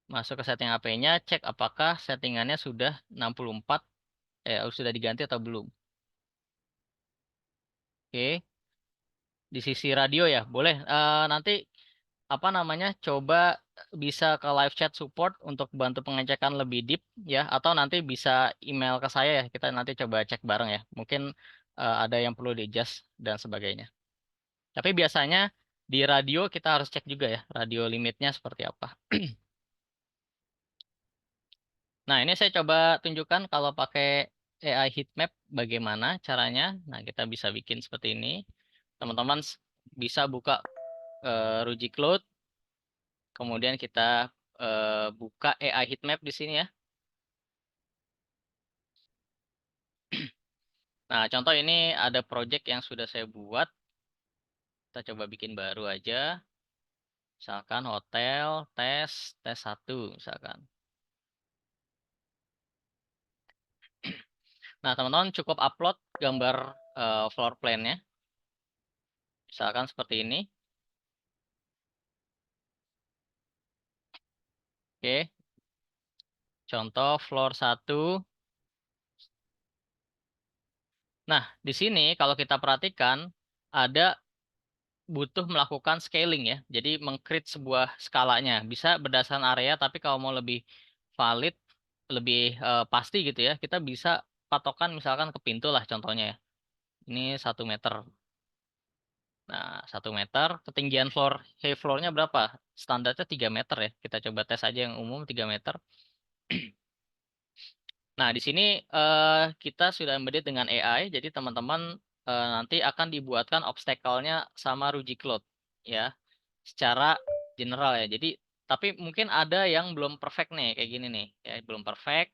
Masuk ke setting AP-nya, cek apakah settingannya sudah 64, sudah diganti atau belum. Oke, di sisi radio ya, boleh. Nanti apa namanya? Coba bisa ke live chat support untuk bantu pengecekan lebih deep ya, atau nanti bisa email ke saya ya. Kita nanti coba cek bareng ya. Mungkin ada yang perlu di-adjust dan sebagainya. Tapi biasanya di radio kita harus cek juga ya, radio limitnya seperti apa. Nah, ini saya coba tunjukkan kalau pakai AI heatmap bagaimana caranya. Nah, kita bisa bikin seperti ini. Teman-teman bisa buka Ruji Cloud, kemudian kita buka AI heatmap di sini ya. Nah, contoh ini ada project yang sudah saya buat. Kita coba bikin baru aja. Misalkan hotel, tes 1 misalkan. Nah, teman-teman cukup upload gambar floor plan-nya. Misalkan seperti ini. Oke, contoh floor 1. Nah, di sini kalau kita perhatikan ada butuh melakukan scaling ya. Jadi mengcreate sebuah skalanya. Bisa berdasarkan area, tapi kalau mau lebih valid, lebih pasti gitu ya, kita bisa patokan misalkan ke pintu lah contohnya ya. Ini 1 meter. Nah, 1 meter, ketinggian high floornya berapa? Standarnya 3 meter ya. Kita coba tes aja yang umum 3 meter. Nah, di sini kita sudah embedded dengan AI, jadi teman-teman nanti akan dibuatkan obstacle-nya sama Ruji Cloud, ya, secara general ya. Jadi, tapi mungkin ada yang belum perfect nih, kayak gini nih, ya, belum perfect.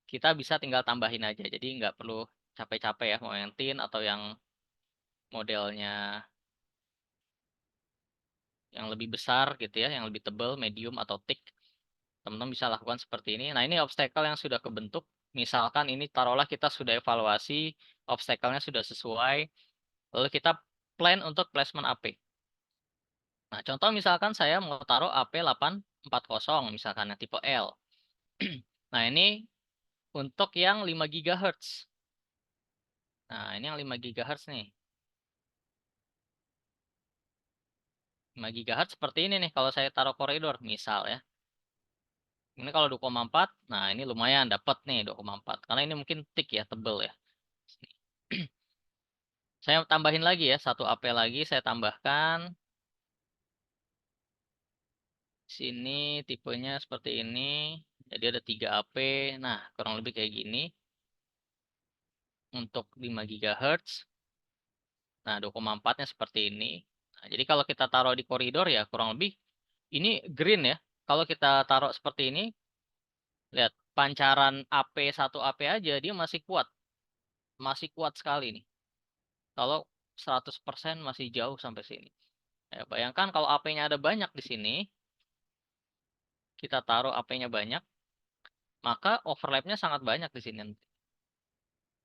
Kita bisa tinggal tambahin aja, jadi nggak perlu capek-capek ya, mau yang thin atau yang modelnya yang lebih besar gitu ya, yang lebih tebal, medium atau thick. Teman-teman bisa lakukan seperti ini. Nah, ini obstacle yang sudah kebentuk. Misalkan ini taruhlah kita sudah evaluasi, obstacle-nya sudah sesuai, lalu kita plan untuk placement AP. Nah, contoh misalkan saya mau taruh AP 840, misalkan yang tipe L. Nah, ini untuk yang 5 GHz. Nah, ini yang 5 GHz nih. 5 GHz seperti ini nih kalau saya taruh koridor misal ya. Ini kalau 2,4, nah ini lumayan dapat nih 2,4. Karena ini mungkin thick ya, tebel ya. Saya tambahin lagi ya, 1 AP lagi saya tambahkan. Sini tipenya seperti ini. Jadi ada 3 AP. Nah, kurang lebih kayak gini. Untuk 5 GHz. Nah, 2,4-nya seperti ini. Nah, jadi kalau kita taruh di koridor ya kurang lebih ini green ya. Kalau kita taruh seperti ini, lihat pancaran AP 1 AP aja dia masih kuat. Masih kuat sekali nih. Kalau 100% masih jauh sampai sini. Ya, bayangkan kalau AP-nya ada banyak di sini, kita taruh AP-nya banyak, maka overlap-nya sangat banyak di sini.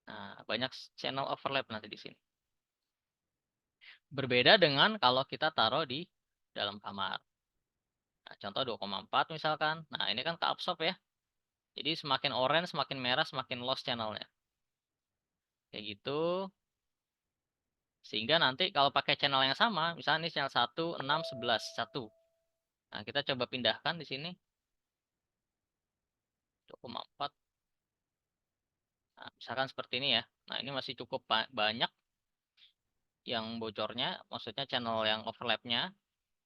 Nah, banyak channel overlap nanti di sini. Berbeda dengan kalau kita taruh di dalam kamar. Nah, contoh 2,4 misalkan. Nah, ini kan keabsorb ya. Jadi semakin orange, semakin merah, semakin lost channelnya. Kayak gitu. Sehingga nanti kalau pakai channel yang sama, misalnya ini channel 1, 6, 11, 1. Nah, kita coba pindahkan di sini. 2,4. Nah, misalkan seperti ini ya. Nah, ini masih cukup banyak yang bocornya, maksudnya channel yang overlapnya.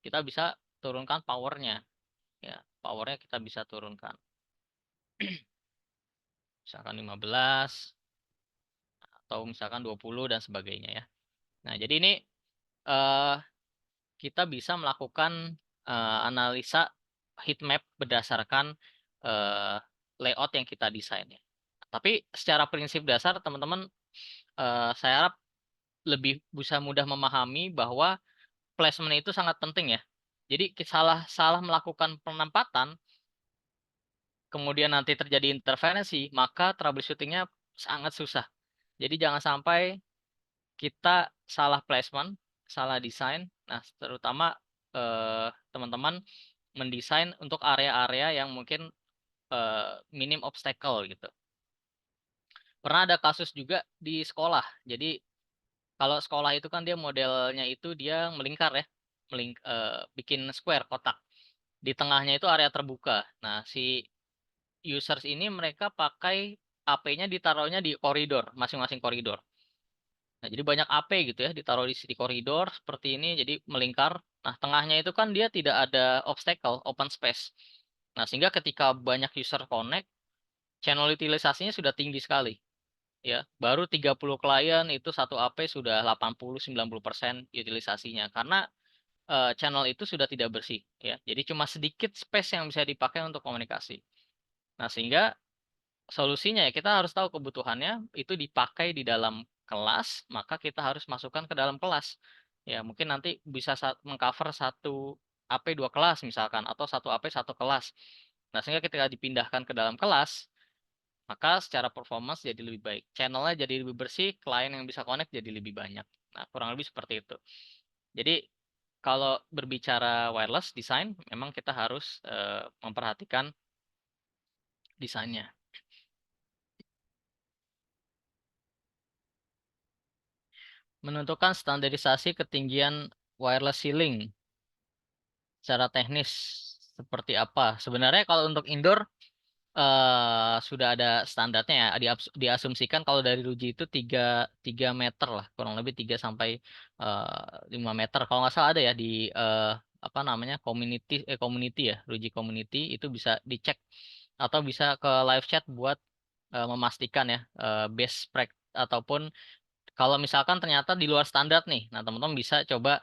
Kita bisa turunkan powernya. Ya, powernya kita bisa turunkan. Misalkan 15, atau misalkan 20 dan sebagainya ya. Nah, jadi ini eh, kita bisa melakukan analisa heat map berdasarkan eh, layout yang kita desain ya. Tapi secara prinsip dasar teman-teman saya harap lebih bisa mudah memahami bahwa placement itu sangat penting ya. Jadi salah salah melakukan penempatan kemudian nanti terjadi interferensi, maka troubleshootingnya sangat susah. Jadi jangan sampai kita salah placement, salah desain. Nah, terutama teman-teman mendesain untuk area-area yang mungkin minim obstacle gitu. Pernah ada kasus juga di sekolah. Jadi kalau sekolah itu kan dia modelnya itu dia melingkar ya, bikin square kotak. Di tengahnya itu area terbuka. Nah, si users ini mereka pakai AP-nya ditaruhnya di koridor, masing-masing koridor. Nah, jadi banyak AP gitu ya, ditaruh di koridor seperti ini, jadi melingkar. Nah, tengahnya itu kan dia tidak ada obstacle, open space. Nah, sehingga ketika banyak user connect, channel utilisasinya sudah tinggi sekali. Ya, baru 30 klien itu satu AP sudah 80-90% utilisasinya. Karena channel itu sudah tidak bersih. Ya, jadi cuma sedikit space yang bisa dipakai untuk komunikasi. Nah, sehingga solusinya ya kita harus tahu kebutuhannya itu dipakai di dalam kelas, maka kita harus masukkan ke dalam kelas. Ya, mungkin nanti bisa mengcover satu AP dua kelas misalkan atau satu AP satu kelas. Nah, sehingga ketika dipindahkan ke dalam kelas, maka secara performance jadi lebih baik. Channelnya jadi lebih bersih, klien yang bisa connect jadi lebih banyak. Nah, kurang lebih seperti itu. Jadi kalau berbicara wireless design, memang kita harus memperhatikan desainnya. Menentukan standarisasi ketinggian wireless ceiling secara teknis seperti apa. Sebenarnya kalau untuk indoor sudah ada standarnya ya. Diasumsikan kalau dari Ruji itu 3 meter lah, kurang lebih 3 sampai 5 meter. Kalau nggak salah ada ya di apa namanya community ya, Ruji community itu bisa dicek atau bisa ke live chat buat memastikan ya best practice ataupun kalau misalkan ternyata di luar standar nih, nah teman-teman bisa coba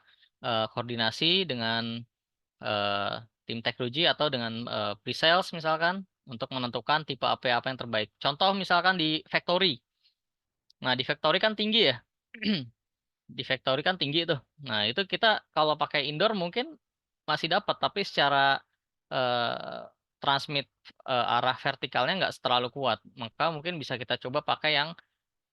koordinasi dengan eh, tim teknologi atau dengan pre-sales misalkan untuk menentukan tipe apa yang terbaik. Contoh misalkan di factory. Nah, di factory kan tinggi ya. Di factory kan tinggi tuh. Nah, itu kita kalau pakai indoor mungkin masih dapat, tapi secara eh, transmit arah vertikalnya nggak terlalu kuat. Maka mungkin bisa kita coba pakai yang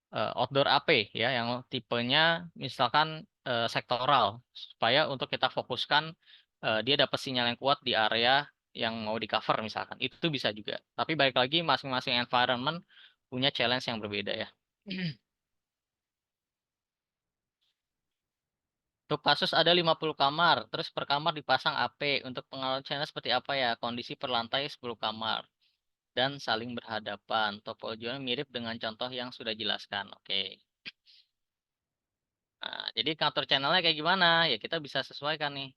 outdoor AP ya yang tipenya misalkan sektoral supaya untuk kita fokuskan dia dapat sinyal yang kuat di area yang mau di cover misalkan itu bisa juga tapi balik lagi masing-masing environment punya challenge yang berbeda ya. Untuk kasus ada 50 kamar, terus per kamar dipasang AP. Untuk pengalaman channel seperti apa ya? Kondisi per lantai 10 kamar dan saling berhadapan. Topologinya mirip dengan contoh yang sudah jelaskan. Oke. Nah, jadi ngatur channelnya kayak gimana? Ya kita bisa sesuaikan nih.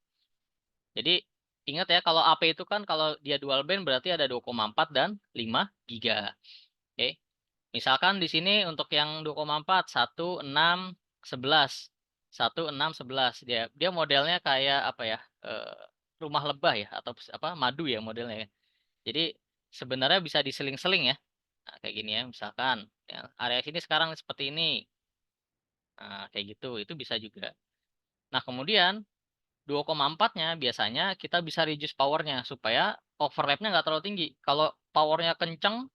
Jadi ingat ya kalau AP itu kan kalau dia dual band berarti ada 2,4 dan 5 giga. Oke. Misalkan di sini untuk yang 2,4 1 6 11. 1 6 11. Dia modelnya kayak apa ya? eh, Rumah lebah ya atau apa? Madu ya modelnya ya. Jadi sebenarnya bisa diseling-seling ya. Nah, kayak gini ya misalkan ya, area sini sekarang seperti ini. Nah, kayak gitu itu bisa juga. Nah, kemudian 2,4-nya biasanya kita bisa reduce powernya supaya overlapnya nggak terlalu tinggi. Kalau powernya kenceng,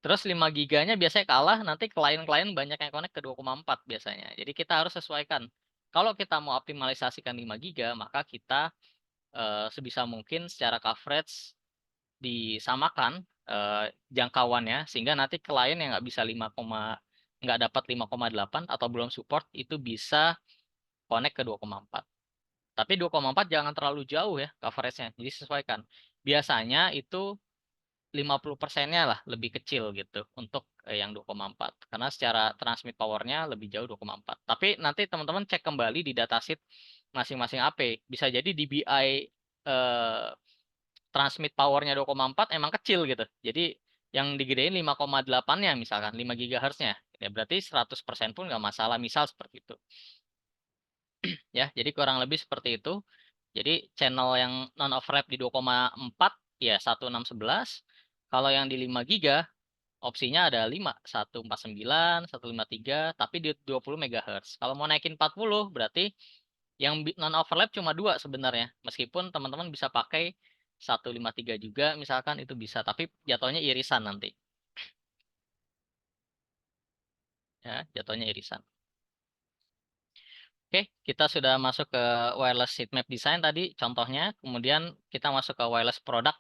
terus 5 giganya biasanya kalah, nanti klien-klien banyak yang connect ke 2,4 biasanya. Jadi kita harus sesuaikan. Kalau kita mau optimalisasikan 5 giga, maka kita sebisa mungkin secara coverage disamakan jangkauannya, sehingga nanti klien yang nggak bisa nggak dapat 5,8 atau belum support, itu bisa connect ke 2,4. Tapi 2,4 jangan terlalu jauh ya coveragenya. Jadi sesuaikan. Biasanya itu 50%-nya lah lebih kecil gitu untuk yang 2,4. Karena secara transmit powernya lebih jauh 2,4. Tapi nanti teman-teman cek kembali di datasheet masing-masing AP. Bisa jadi DBI eh, transmit powernya 2,4 emang kecil gitu. Jadi yang digedein 5,8-nya misalkan 5 GHz-nya. Ya berarti 100% pun nggak masalah. Misal seperti itu. Ya, jadi kurang lebih seperti itu. Jadi channel yang non overlap di 2,4 ya 1611. Kalau yang di 5 giga opsinya ada 5, 149, 153, tapi di 20 MHz. Kalau mau naikin 40 berarti yang non overlap cuma dua sebenarnya. Meskipun teman-teman bisa pakai 153 juga misalkan itu bisa, tapi jatuhnya irisan nanti. Ya, jatuhnya irisan. Oke, kita sudah masuk ke wireless heatmap design tadi contohnya. Kemudian kita masuk ke wireless product.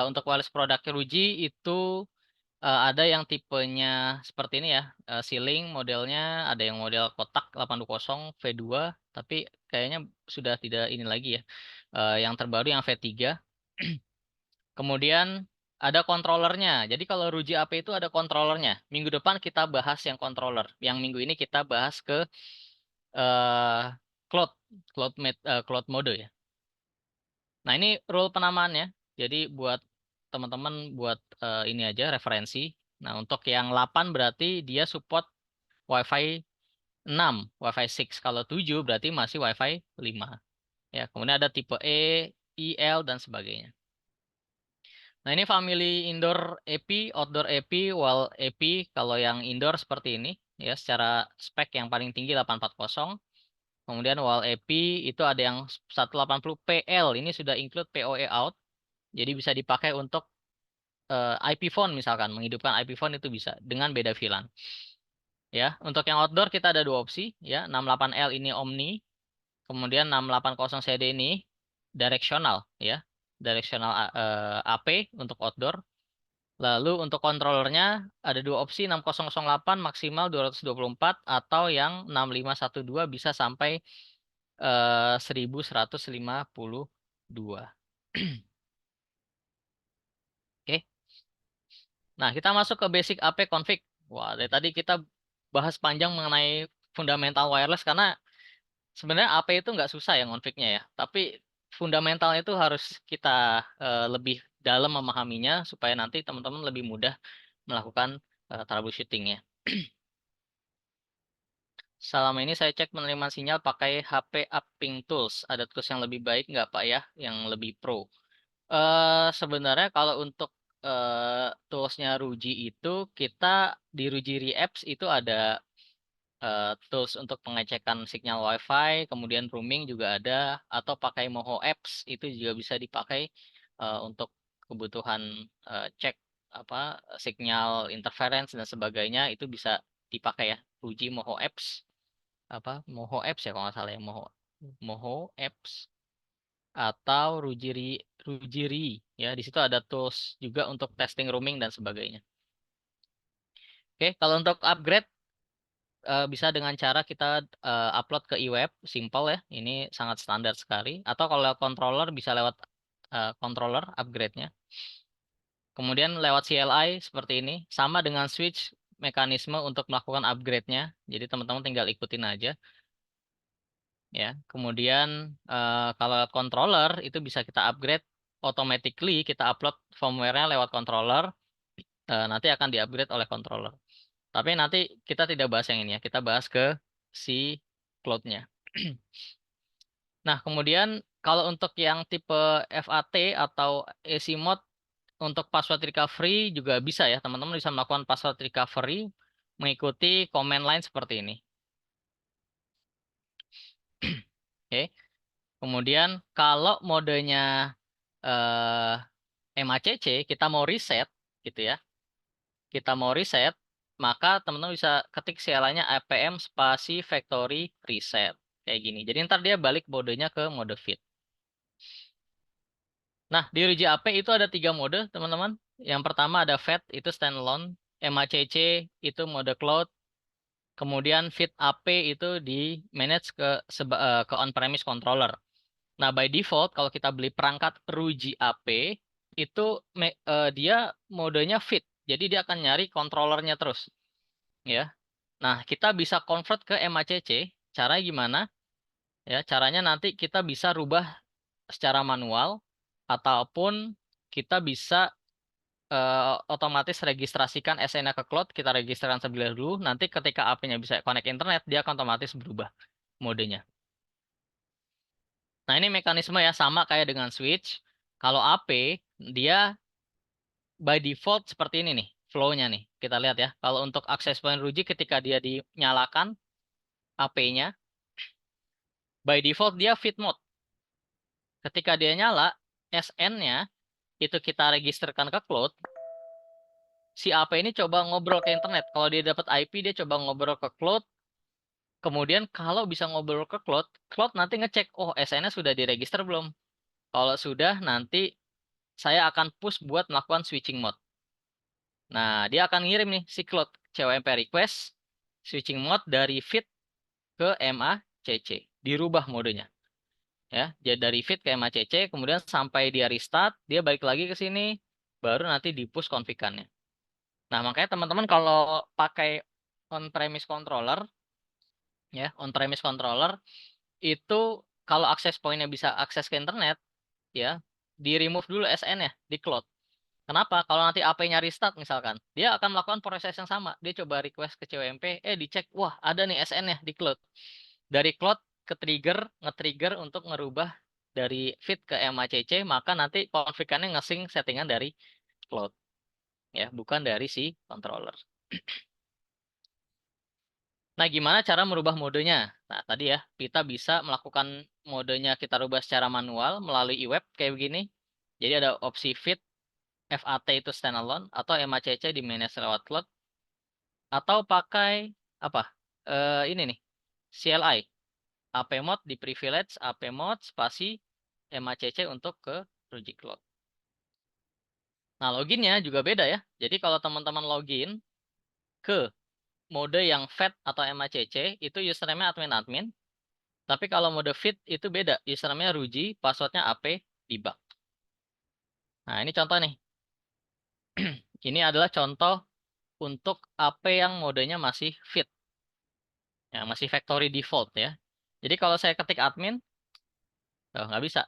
Untuk wireless product Ruji itu ada yang tipenya seperti ini ya, ceiling modelnya, ada yang model kotak 820 V2, tapi kayaknya sudah tidak ini lagi ya. Yang terbaru yang V3. Kemudian ada controllernya. Jadi kalau Ruji AP itu ada controllernya. Minggu depan kita bahas yang controller. Yang minggu ini kita bahas ke eh cloud, cloud mode ya. Nah, ini rule penamaannya. Jadi buat teman-teman buat ini aja referensi. Nah, untuk yang 8 berarti dia support Wi-Fi 6, Wi-Fi 6. Kalau 7 berarti masih Wi-Fi 5. Ya, kemudian ada tipe E, I, L dan sebagainya. Nah, ini family indoor AP, outdoor AP, wall AP. Kalau yang indoor seperti ini ya, secara spek yang paling tinggi 840. Kemudian wall AP itu ada yang 180 PL. Ini sudah include PoE out. Jadi bisa dipakai untuk IP phone misalkan, menghidupkan IP phone itu bisa dengan beda VLAN. Ya, untuk yang outdoor kita ada dua opsi ya, 68L ini Omni, kemudian 680 CD ini directional ya. Directional AP untuk outdoor. Lalu untuk controllernya ada dua opsi 6008 maksimal 224 atau yang 6512 bisa sampai 1152. Oke. Nah, kita masuk ke basic AP config. Wah, dari tadi kita bahas panjang mengenai fundamental wireless karena sebenarnya AP itu nggak susah ya konfignya ya. Tapi fundamentalnya itu harus kita lebih dalam memahaminya supaya nanti teman-teman lebih mudah melakukan troubleshootingnya. Selama ini saya cek penerimaan sinyal pakai HP Upping Tools. Ada tools yang lebih baik nggak Pak ya? Yang lebih pro. Sebenarnya kalau untuk toolsnya Ruji itu kita di Ruji Reapps itu ada tools untuk pengecekan sinyal WiFi, kemudian roaming juga ada, atau pakai Moho Apps itu juga bisa dipakai untuk kebutuhan cek apa sinyal interference dan sebagainya itu bisa dipakai ya Ruji Moho Apps apa Moho Apps ya kalau nggak salah ya Moho Apps atau Rujiri ya di situ ada tools juga untuk testing roaming dan sebagainya. Oke, kalau untuk upgrade bisa dengan cara kita upload ke iWeb, simple ya. Ini sangat standar sekali. Atau kalau lewat controller bisa lewat controller upgrade-nya. Kemudian lewat CLI seperti ini, sama dengan switch mekanisme untuk melakukan upgrade-nya. Jadi teman-teman tinggal ikutin aja ya. Kemudian kalau lewat controller itu bisa kita upgrade automatically, kita upload firmware-nya lewat controller, nanti akan di-upgrade oleh controller. Tapi nanti kita tidak bahas yang ini ya, kita bahas ke si cloud-nya. Nah, kemudian kalau untuk yang tipe FAT atau AC mode untuk password recovery juga bisa ya, teman-teman bisa melakukan password recovery mengikuti command line seperti ini. Oke. Kemudian kalau modenya MACC, kita mau reset gitu ya. Kita mau reset, maka teman-teman bisa ketik CLI-nya apm spasi factory reset kayak gini. Jadi ntar dia balik modenya ke mode fit. Nah, di RIGI-AP itu ada 3 mode, teman-teman. Yang pertama ada FAT, itu standalone. MACC itu mode cloud. Kemudian fit AP itu di manage ke on-premise controller. Nah, by default kalau kita beli perangkat RUGI AP itu dia modenya fit. Jadi dia akan nyari controllernya terus, ya. Nah, kita bisa convert ke MACC. Caranya gimana? Ya, caranya nanti kita bisa rubah secara manual ataupun kita bisa otomatis registrasikan SN-nya ke cloud, kita registrasikan terlebih dahulu, nanti ketika AP-nya bisa connect internet, dia akan otomatis berubah modenya. Nah, ini mekanisme ya, sama kayak dengan switch. Kalau AP, dia by default seperti ini nih, flow-nya nih. Kita lihat ya, kalau untuk access point RUGI ketika dia dinyalakan AP-nya, by default dia fit mode. Ketika dia nyala, SN-nya itu kita registerkan ke cloud, si AP ini coba ngobrol ke internet. Kalau dia dapat IP, dia coba ngobrol ke cloud. Kemudian kalau bisa ngobrol ke cloud, cloud nanti ngecek, oh SN-nya sudah diregister belum? Kalau sudah, nanti saya akan push buat melakukan switching mode. Nah, dia akan ngirim nih si cloud CWMP request switching mode dari fit ke MACC. Dirubah modenya. Ya, jadi dari fit ke MACC, kemudian sampai dia restart, dia balik lagi ke sini, baru nanti di push config-nya. Nah, makanya teman-teman kalau pakai on-premise controller, ya, on-premise controller, itu kalau akses pointnya bisa akses ke internet, ya, di remove dulu SN-nya di cloud. Kenapa? Kalau nanti AP-nya restart misalkan, dia akan melakukan proses yang sama. Dia coba request ke CWMP, dicek, wah ada nih SN-nya di cloud. Dari cloud ke trigger, nge-trigger untuk ngerubah dari fit ke MACC, maka nanti konfigurasinya nge-sync settingan dari cloud, ya, bukan dari si controller. Nah, gimana cara merubah modenya? Nah, tadi ya, kita bisa melakukan modenya kita rubah secara manual melalui web kayak begini. Jadi ada opsi fit, FAT itu standalone, atau MACC di manage lewat cloud, atau pakai apa? Ini nih, CLI, AP mode di privilege, AP mode spasi MACC untuk ke Ruji Cloud. Nah, loginnya juga beda ya. Jadi kalau teman-teman login ke mode yang FAT atau MACC, itu username-nya admin-admin. Tapi kalau mode fit itu beda. Username-nya Ruji, passwordnya AP debug. Nah, ini contoh nih. Ini adalah contoh untuk AP yang modenya masih fit. Ya, masih factory default ya. Jadi kalau saya ketik admin, oh, nggak bisa.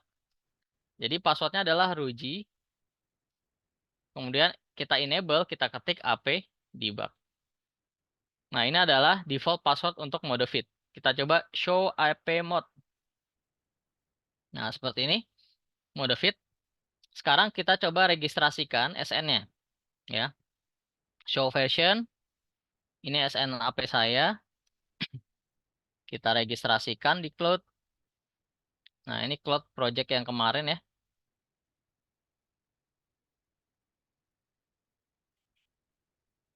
Jadi passwordnya adalah Ruji. Kemudian kita enable, kita ketik AP debug. Nah, ini adalah default password untuk mode fit. Kita coba show AP mode. Nah, seperti ini. Mode fit. Sekarang kita coba registrasikan SN-nya. Ya. Show version. Ini SN AP saya. Kita registrasikan di cloud. Nah, ini cloud project yang kemarin ya.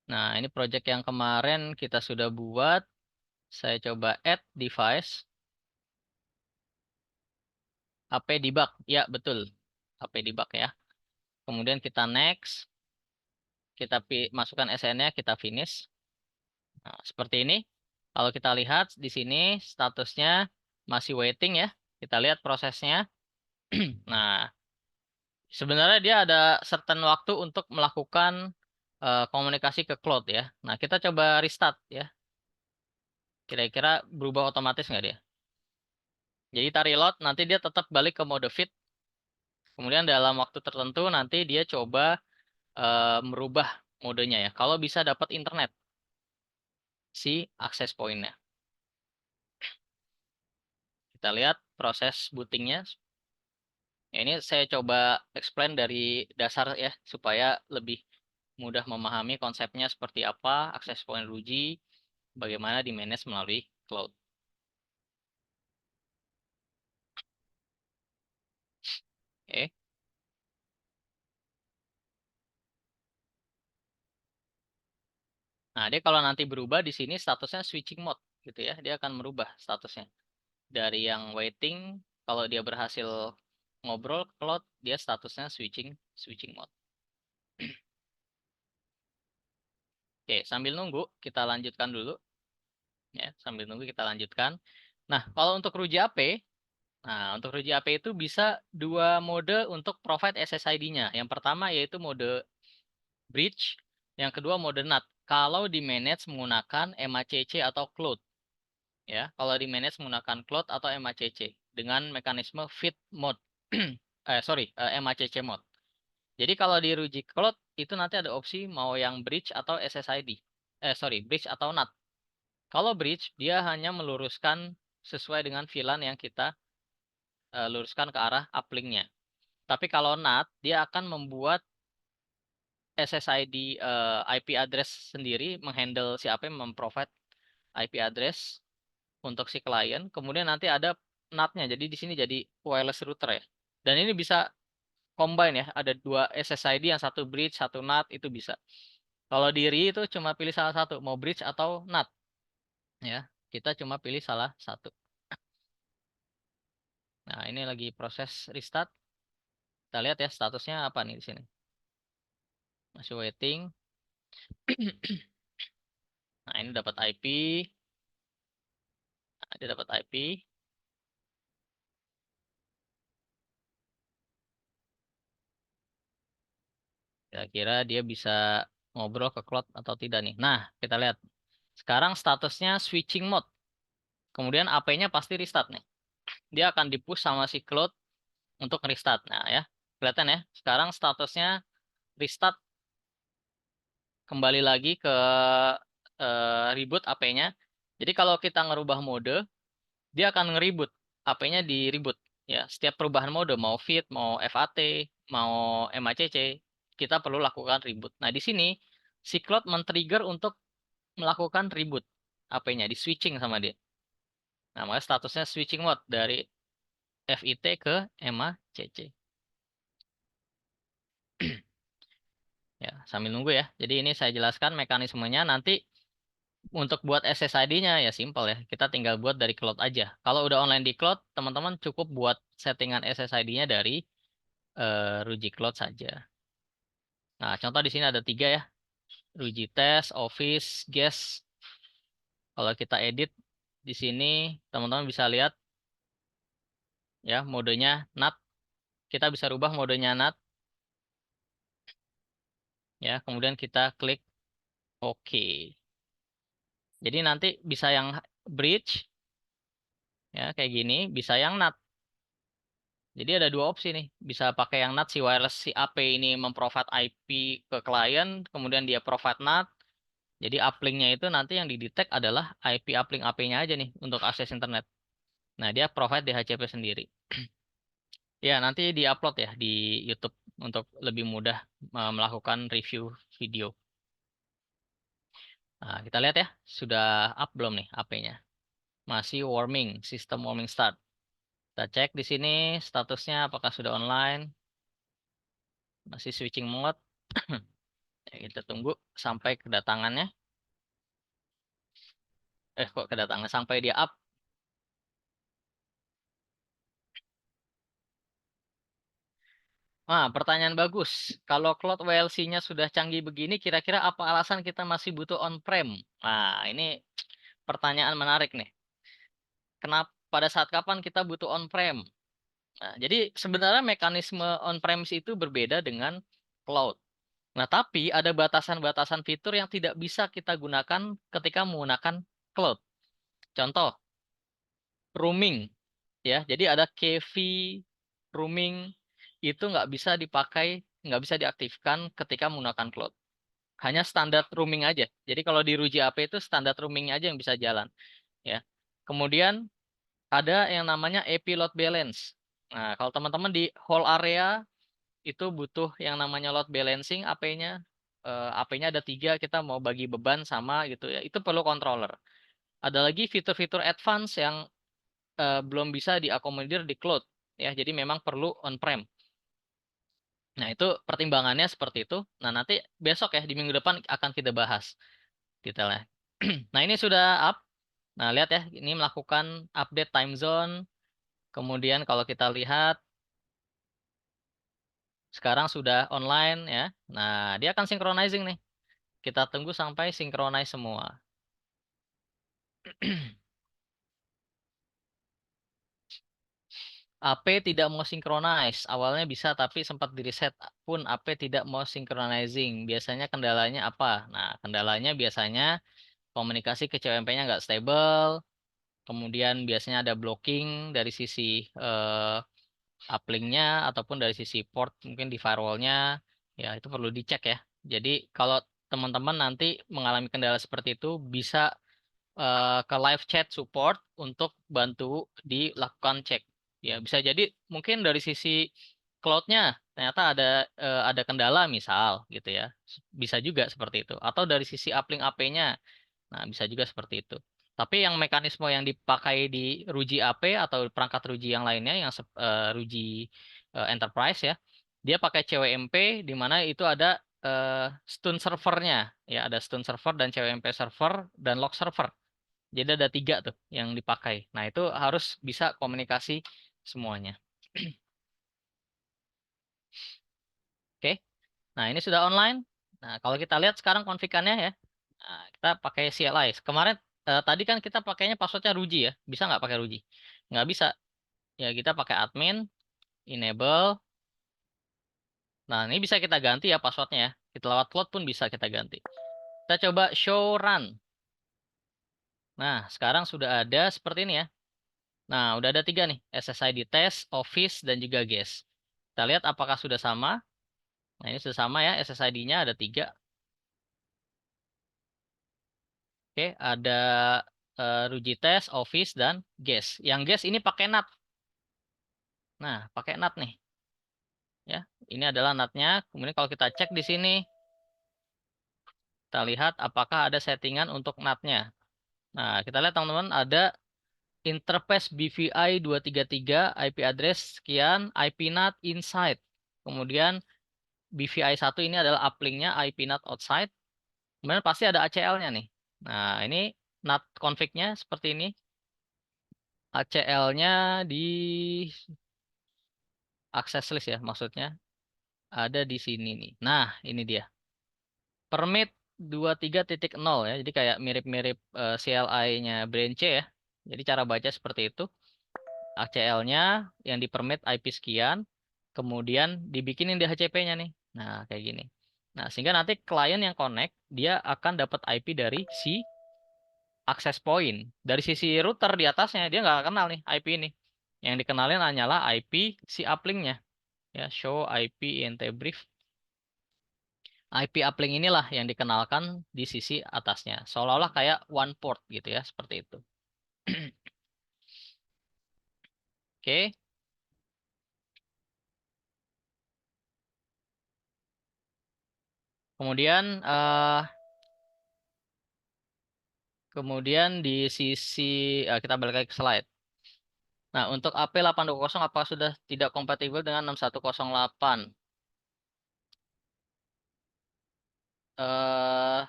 Nah, ini project yang kemarin kita sudah buat. Saya coba add device. AP debug. Ya, betul. AP debug ya. Kemudian kita next. Kita masukkan SN-nya, kita finish. Nah, seperti ini. Kalau kita lihat di sini statusnya masih waiting ya. Kita lihat prosesnya. Nah, sebenarnya dia ada certain waktu untuk melakukan komunikasi ke cloud ya. Nah, kita coba restart ya. Kira-kira berubah otomatis nggak dia? Jadi kita reload, nanti dia tetap balik ke mode feed. Kemudian dalam waktu tertentu nanti dia coba merubah modenya ya. Kalau bisa dapat internet si akses pointnya. Kita lihat proses bootingnya. Ya, ini saya coba explain dari dasar ya, supaya lebih mudah memahami konsepnya seperti apa, akses point Ruji, bagaimana di manage melalui cloud. Oke. Nah, dia kalau nanti berubah di sini statusnya switching mode gitu ya. Dia akan merubah statusnya. Dari yang waiting, kalau dia berhasil ngobrol ke cloud, dia statusnya switching switching mode. Oke, sambil nunggu kita lanjutkan dulu ya, sambil nunggu kita lanjutkan. Nah, kalau untuk Ruji AP, nah untuk Ruji AP itu bisa dua mode untuk provide SSID-nya. Yang pertama yaitu mode bridge, yang kedua mode NAT. Kalau di manage menggunakan MACC atau cloud ya, kalau di manage menggunakan cloud atau MACC dengan mekanisme feed mode. MACC mode. Jadi kalau di Ruji Cloud itu nanti ada opsi mau yang bridge atau SSID. Bridge atau NAT. Kalau bridge dia hanya meluruskan sesuai dengan VLAN yang kita luruskan ke arah uplink-nya. Tapi kalau NAT dia akan membuat SSID IP address sendiri, menghandle siapa yang memprovide IP address untuk si klien. Kemudian nanti ada NAT-nya. Jadi di sini jadi wireless router ya. Dan ini bisa combine ya, ada dua SSID, yang satu bridge, satu NAT, itu bisa. Kalau diri itu cuma pilih salah satu, mau bridge atau NAT ya. Kita cuma pilih salah satu. Nah, ini lagi proses restart. Kita lihat ya statusnya apa nih di sini. Masih waiting. Nah, ini dapat IP. Nah, dia dapat IP. Kira-kira dia bisa ngobrol ke cloud atau tidak nih. Nah, kita lihat. Sekarang statusnya switching mode. Kemudian AP-nya pasti restart nih. Dia akan di-push sama si cloud untuk restart. Nah, ya. Kelihatan ya. Sekarang statusnya restart, kembali lagi ke reboot AP-nya. Jadi kalau kita ngerubah mode, dia akan nge-reboot. AP-nya di-reboot. Ya, setiap perubahan mode, mau feed, mau FAT, mau MACC, kita perlu lakukan reboot. Nah, di sini si cloud men-trigger untuk melakukan reboot AP-nya, di switching sama dia. Nah, maka statusnya switching mode dari FIT ke MACC. Ya, sambil nunggu ya. Jadi ini saya jelaskan mekanismenya. Nanti untuk buat SSID-nya ya simpel ya. Kita tinggal buat dari cloud aja. Kalau udah online di cloud, teman-teman cukup buat settingan SSID-nya dari Ruji Cloud saja. Nah, contoh di sini ada 3 ya. Ruji Test, Office, Guest. Kalau kita edit di sini, teman-teman bisa lihat ya modenya NAT. Kita bisa rubah modenya NAT ya. Kemudian kita klik OK. Jadi nanti bisa yang bridge ya kayak gini, bisa yang NAT. Jadi ada dua opsi nih. Bisa pakai yang NAT, si wireless si AP ini memprovide IP ke klien, kemudian dia provide NAT. Jadi uplink-nya itu nanti yang didetek adalah IP uplink AP-nya aja nih untuk akses internet. Nah, dia provide DHCP sendiri. Ya, nanti di-upload ya di YouTube untuk lebih mudah melakukan review video. Nah, kita lihat ya, sudah up belum nih AP-nya? Masih warming, sistem warming start. Kita cek di sini statusnya apakah sudah online. Masih switching mode. Ya, kita tunggu sampai kedatangannya. Kok kedatangan sampai dia up. Nah, pertanyaan bagus. Kalau cloud WLC-nya sudah canggih begini, kira-kira apa alasan kita masih butuh on-prem? Nah, ini pertanyaan menarik nih. Kenapa pada saat kapan kita butuh on-prem? Nah, jadi sebenarnya mekanisme on-premise itu berbeda dengan cloud. Nah, tapi ada batasan-batasan fitur yang tidak bisa kita gunakan ketika menggunakan cloud. Contoh, roaming. Ya, jadi ada KV roaming itu nggak bisa diaktifkan ketika menggunakan cloud. Hanya standar roaming aja. Jadi kalau di Ruji AP itu standar roaming aja yang bisa jalan. Ya. Kemudian ada yang namanya AP load balance. Nah, kalau teman-teman di whole area itu butuh yang namanya load balancing AP-nya. AP-nya ada 3, kita mau bagi beban sama gitu ya. Itu perlu controller. Ada lagi fitur-fitur advance yang belum bisa diakomodir di cloud. Ya, jadi memang perlu on-prem. Nah, itu pertimbangannya seperti itu. Nah, nanti besok ya, di minggu depan akan kita bahas detailnya. Nah, ini sudah up. Nah, lihat ya, ini melakukan update time zone. Kemudian kalau kita lihat, sekarang sudah online ya. Nah, dia akan synchronizing nih. Kita tunggu sampai synchronize semua. AP tidak mau synchronize. Awalnya bisa, tapi sempat di reset pun AP tidak mau synchronizing. Biasanya kendalanya apa? Nah, kendalanya biasanya komunikasi ke CWMP-nya nggak stable. Kemudian biasanya ada blocking dari sisi uplink-nya ataupun dari sisi port mungkin di firewall-nya. Ya, itu perlu dicek ya. Jadi kalau teman-teman nanti mengalami kendala seperti itu bisa ke live chat support untuk bantu dilakukan cek. Ya, bisa jadi mungkin dari sisi cloud-nya ternyata ada kendala misal gitu ya. Bisa juga seperti itu. Atau dari sisi uplink AP-nya. Nah, bisa juga seperti itu. Tapi yang mekanisme yang dipakai di Ruji AP atau perangkat Ruji yang lainnya yang Ruji Enterprise ya, dia pakai CWMP di mana itu ada stun servernya, ya ada stun server dan CWMP server dan log server. Jadi ada 3 tuh yang dipakai. Nah, itu harus bisa komunikasi semuanya. Oke. Nah, ini sudah online. Nah, kalau kita lihat sekarang konfigannya ya. Nah, kita pakai CLI. Kemarin tadi kan kita pakainya passwordnya Ruji ya. Bisa nggak pakai Ruji? Nggak bisa. Ya, kita pakai admin, enable. Nah, ini bisa kita ganti ya passwordnya ya. Kita lewat cloud pun bisa kita ganti. Kita coba show run. Nah, sekarang sudah ada seperti ini ya. Nah, udah ada 3 nih. SSID test, Office, dan juga guest. Kita lihat apakah sudah sama. Nah, ini sudah sama ya. SSID-nya ada 3. Oke, ada Ruji test, Office, dan guest. Yang guest ini pakai NAT. Nah, pakai NAT nih. Ya, ini adalah NAT-nya. Kemudian kalau kita cek di sini, kita lihat apakah ada settingan untuk NAT-nya. Nah, kita lihat teman-teman ada interface BVI 233 IP address sekian, IP NAT inside. Kemudian BVI 1 ini adalah uplink-nya IP NAT outside. Kemudian pasti ada ACL-nya nih. Nah, ini NAT config-nya seperti ini. ACL-nya di access list ya maksudnya. Ada di sini nih. Nah, ini dia. Permit 23.0 ya. Jadi kayak mirip-mirip CLI-nya Branch ya. Jadi cara baca seperti itu. ACL-nya yang di permit IP sekian, kemudian dibikinin DHCP-nya nih. Nah, kayak gini. Nah, sehingga nanti klien yang connect, dia akan dapat IP dari si access point. Dari sisi router di atasnya, dia nggak kenal nih IP ini. Yang dikenalin hanyalah IP si uplink-nya. Ya, show IP int brief. IP uplink inilah yang dikenalkan di sisi atasnya. Seolah-olah kayak one port gitu ya, seperti itu. Oke, kemudian di sisi kita balik lagi ke slide. Nah, untuk AP820 apakah sudah tidak kompatibel dengan 6108? Eh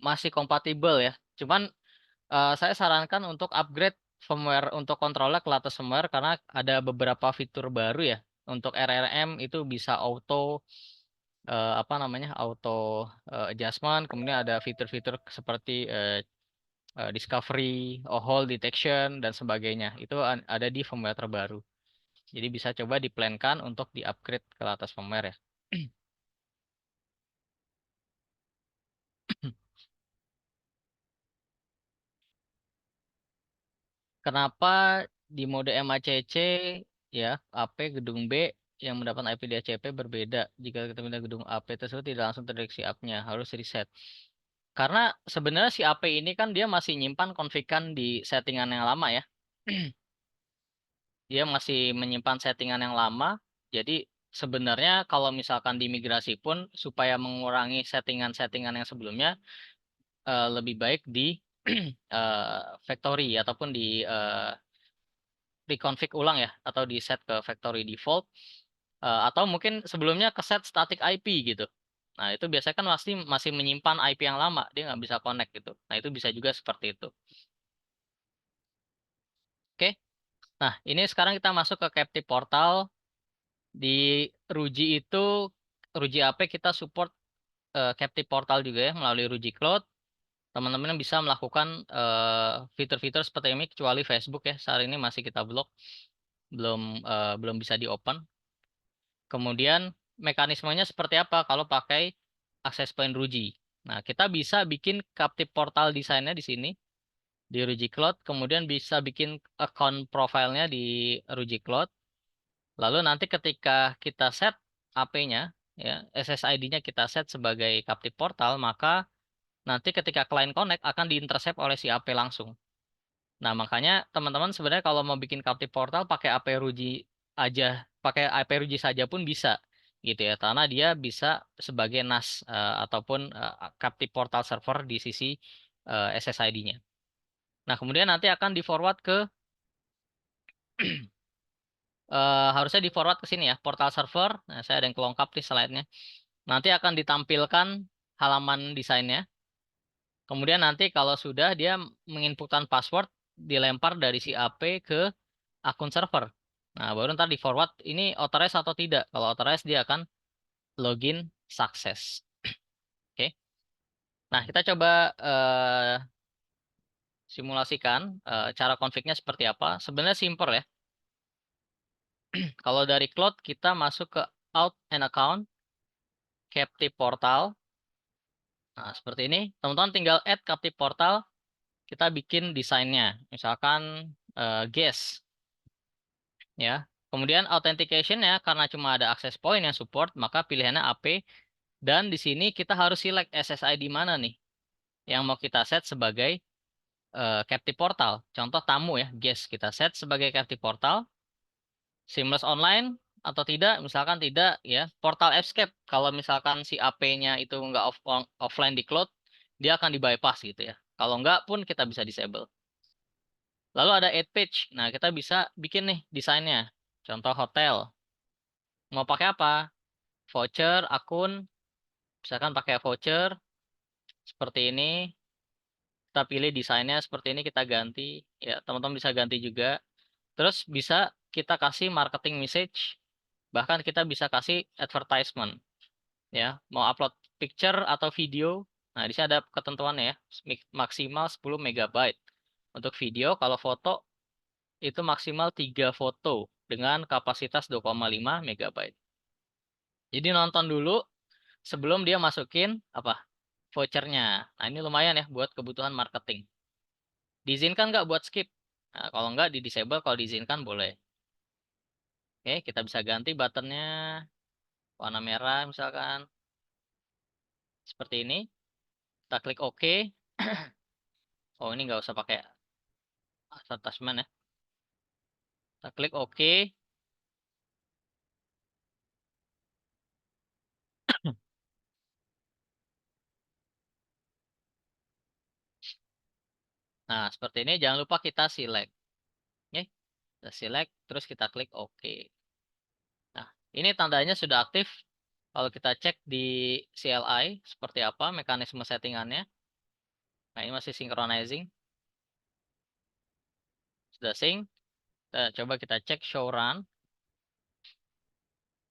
masih kompatibel ya. Cuman saya sarankan untuk upgrade firmware untuk controller ke latest firmware karena ada beberapa fitur baru ya. Untuk RRM itu bisa auto apa namanya? Auto adjustment, kemudian ada fitur-fitur seperti discovery, hole detection, dan sebagainya. Itu ada di firmware terbaru. Jadi bisa coba diplankan untuk di-upgrade ke atas firmware ya. Kenapa di mode MACC ya AP gedung B yang mendapat IP di ACP berbeda jika kita pindah gedung AP tersebut tidak langsung terdeteksi AP-nya, harus reset. Karena sebenarnya si AP ini kan dia masih nyimpan konfigan di settingan yang lama ya. Dia masih menyimpan settingan yang lama. Jadi sebenarnya kalau misalkan dimigrasi pun supaya mengurangi settingan-settingan yang sebelumnya lebih baik di factory ataupun di reconfig ulang ya atau di set ke factory default atau mungkin sebelumnya ke set static IP gitu. Nah, itu biasanya kan pasti masih menyimpan IP yang lama, dia nggak bisa connect gitu. Nah, itu bisa juga seperti itu. Oke. Nah, ini sekarang kita masuk ke captive portal. Di Ruji itu, Ruji AP kita support captive portal juga ya melalui Ruji Cloud. Teman-teman bisa melakukan fitur-fitur seperti ini kecuali Facebook ya. Saat ini masih kita blok, belum bisa di open. Kemudian mekanismenya seperti apa kalau pakai access point Ruji. Nah, kita bisa bikin captive portal desainnya di sini di Ruji Cloud, kemudian bisa bikin account profile-nya di Ruji Cloud. Lalu nanti ketika kita set AP-nya, ya, SSID-nya kita set sebagai captive portal, maka nanti ketika client connect akan diintercept oleh si AP langsung. Nah, makanya teman-teman sebenarnya kalau mau bikin captive portal pakai AP Ruji aja, pakai AP Ruji saja pun bisa gitu ya, karena dia bisa sebagai NAS ataupun captive portal server di sisi SSID-nya. Nah, kemudian nanti akan di-forward ke harusnya di-forward ke sini ya, portal server. Nah, saya ada yang kelengkap di slide-nya. Nanti akan ditampilkan halaman desainnya. Kemudian nanti kalau sudah dia menginputkan password dilempar dari si AP ke akun server. Nah, baru ntar di forward ini authorized atau tidak. Kalau authorized dia akan login sukses. Oke. Nah, kita coba simulasikan cara config-nya seperti apa. Sebenarnya simple ya. Kalau dari cloud kita masuk ke out and account, captive portal. Nah, seperti ini. Teman-teman tinggal add captive portal, kita bikin desainnya. Misalkan guest ya. Kemudian authentication ya, karena cuma ada access point yang support, maka pilihannya AP. Dan di sini kita harus select SSID mana nih yang mau kita set sebagai captive portal. Contoh tamu ya, guest kita set sebagai captive portal. Seamless online atau tidak, misalkan tidak ya. Portal escape, kalau misalkan si AP-nya itu nggak offline di cloud, dia akan di bypass gitu ya. Kalau nggak pun kita bisa disable. Lalu ada add page. Nah, kita bisa bikin nih desainnya. Contoh hotel. Mau pakai apa? Voucher, akun, misalkan pakai voucher seperti ini, kita pilih desainnya seperti ini, kita ganti, ya teman-teman bisa ganti juga. Terus bisa kita kasih marketing message, bahkan kita bisa kasih advertisement, ya mau upload picture atau video. Nah, di sini ada ketentuannya ya, maksimal 10 megabyte. Untuk video, kalau foto itu maksimal 3 foto dengan kapasitas 2,5 megabyte. Jadi nonton dulu sebelum dia masukin apa vouchernya. Nah, ini lumayan ya buat kebutuhan marketing. Diizinkan nggak buat skip? Nah, kalau nggak di disable, kalau diizinkan boleh. Oke, kita bisa ganti buttonnya warna merah misalkan seperti ini. Kita klik OK. Oh, ini nggak usah pakai attachment ya. Kita klik OK. Nah, seperti ini. Jangan lupa kita select. Oke, kita select, terus kita klik OK. Nah, ini tandanya sudah aktif. Kalau kita cek di CLI, seperti apa mekanisme settingannya. Nah, ini masih synchronizing. Sudah sync. Coba kita cek show run.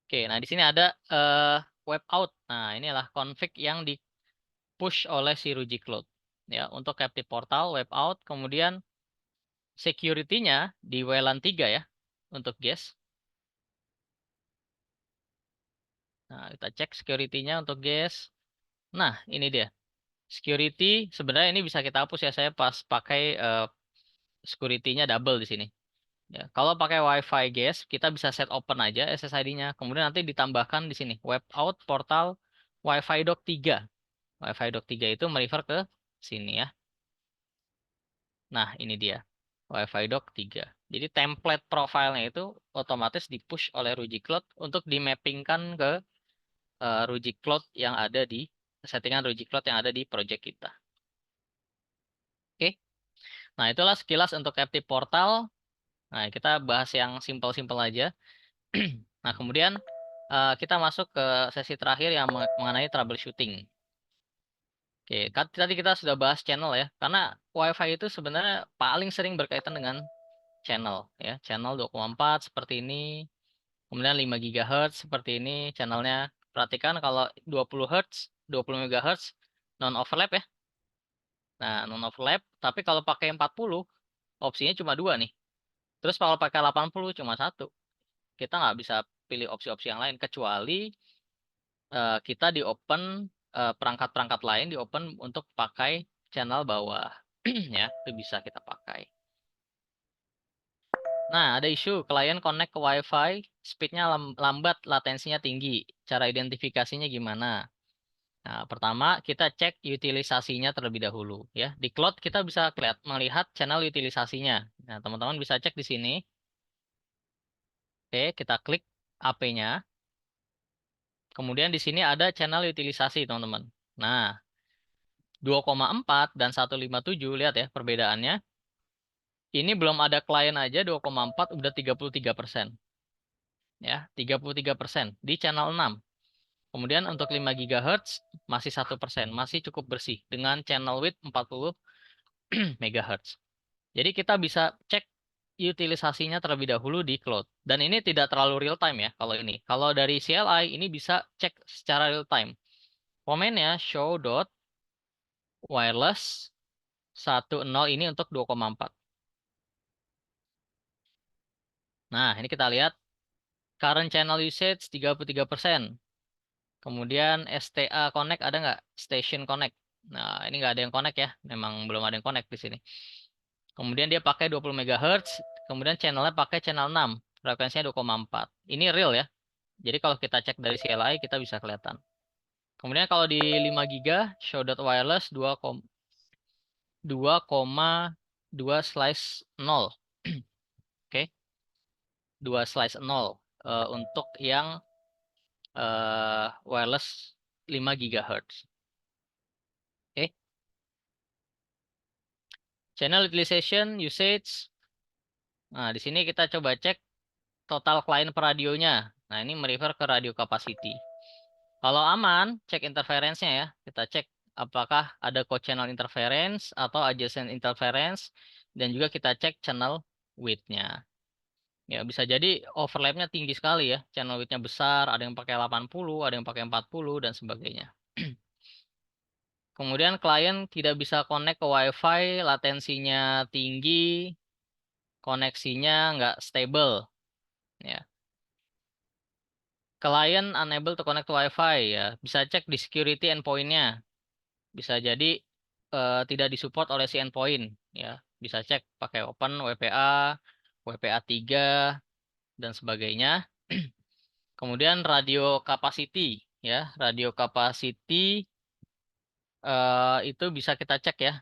Oke, nah di sini ada web out. Nah, inilah config yang di push oleh si Ruji Cloud. ya untuk captive portal, web out, kemudian security-nya di WLAN 3 ya untuk guest. Nah, kita cek security-nya untuk guest. Nah, ini dia. Security sebenarnya ini bisa kita hapus ya, saya pas pakai security-nya double di sini. Ya, kalau pakai WiFi guys, kita bisa set open aja SSID-nya. Kemudian nanti ditambahkan di sini web out portal WiFi dock 3. WiFi dock 3 itu merefer ke sini ya. Nah, ini dia. WiFi dock 3. Jadi template profilnya itu otomatis di-push oleh Ruji Cloud untuk di-mappingkan ke Ruji Cloud yang ada di settingan Ruji Cloud yang ada di project kita. Oke. Nah, itulah sekilas untuk Captive Portal. Nah, kita bahas yang simpel-simpel aja. Nah, kemudian kita masuk ke sesi terakhir yang mengenai troubleshooting. Oke, tadi kita sudah bahas channel ya, karena WiFi itu sebenarnya paling sering berkaitan dengan channel ya. Channel 2,4 seperti ini, kemudian 5 GHz seperti ini channelnya. Perhatikan kalau 20 Hz, 20 MHz non overlap ya. Nah, non overlap, tapi kalau pakai 40 opsinya cuma dua nih. Terus kalau pakai 80 cuma satu. Kita nggak bisa pilih opsi-opsi yang lain kecuali kita di open perangkat-perangkat lain di open untuk pakai channel bawah ya itu bisa kita pakai. Nah, ada isu klien connect ke WiFi, speednya lambat, latensinya tinggi. Cara identifikasinya gimana? Nah, pertama kita cek utilisasinya terlebih dahulu ya. Di cloud kita bisa melihat channel utilisasinya. Nah, teman-teman bisa cek di sini. Oke, kita klik AP-nya. Kemudian di sini ada channel utilisasi, teman-teman. Nah, 2,4 dan 157 lihat ya perbedaannya. Ini belum ada klien aja 2,4 udah 33%. Ya, 33% di channel 6. Kemudian untuk 5 GHz masih 1%, masih cukup bersih dengan channel width 40 MHz. Jadi kita bisa cek utilisasinya terlebih dahulu di cloud. Dan ini tidak terlalu real time ya kalau ini. Kalau dari CLI ini bisa cek secara real time. Komennya show.wireless 10 ini untuk 2,4. Nah, ini kita lihat current channel usage 33%. Kemudian STA Connect ada nggak? Station Connect. Nah, ini nggak ada yang connect ya. Memang belum ada yang connect di sini. Kemudian dia pakai 20 MHz. Kemudian channelnya pakai channel 6. Frekuensinya 2,4. Ini real ya. Jadi kalau kita cek dari CLI kita bisa kelihatan. Kemudian kalau di 5 GB show.wireless 2,2/0. Oke. 2/0 untuk yang wireless 5 GHz. Oke. Channel utilization, usage. Nah, di sini kita coba cek total client per radionya. Nah, ini merefer ke radio capacity. Kalau aman, cek interference-nya ya. Kita cek apakah ada co-channel interference atau adjacent interference. Dan juga kita cek channel width-nya. Ya, bisa jadi overlap-nya tinggi sekali ya. Channel width-nya besar, ada yang pakai 80, ada yang pakai 40, dan sebagainya. Kemudian klien tidak bisa connect ke WiFi, latensinya tinggi, koneksinya nggak stable. Ya. Klien unable to connect to WiFi ya. Bisa cek di security endpoint-nya. Bisa jadi tidak disupport oleh si endpoint. Ya. Bisa cek pakai open WPA, WPA 3, dan sebagainya. Kemudian radio capacity. Ya. Radio capacity itu bisa kita cek ya.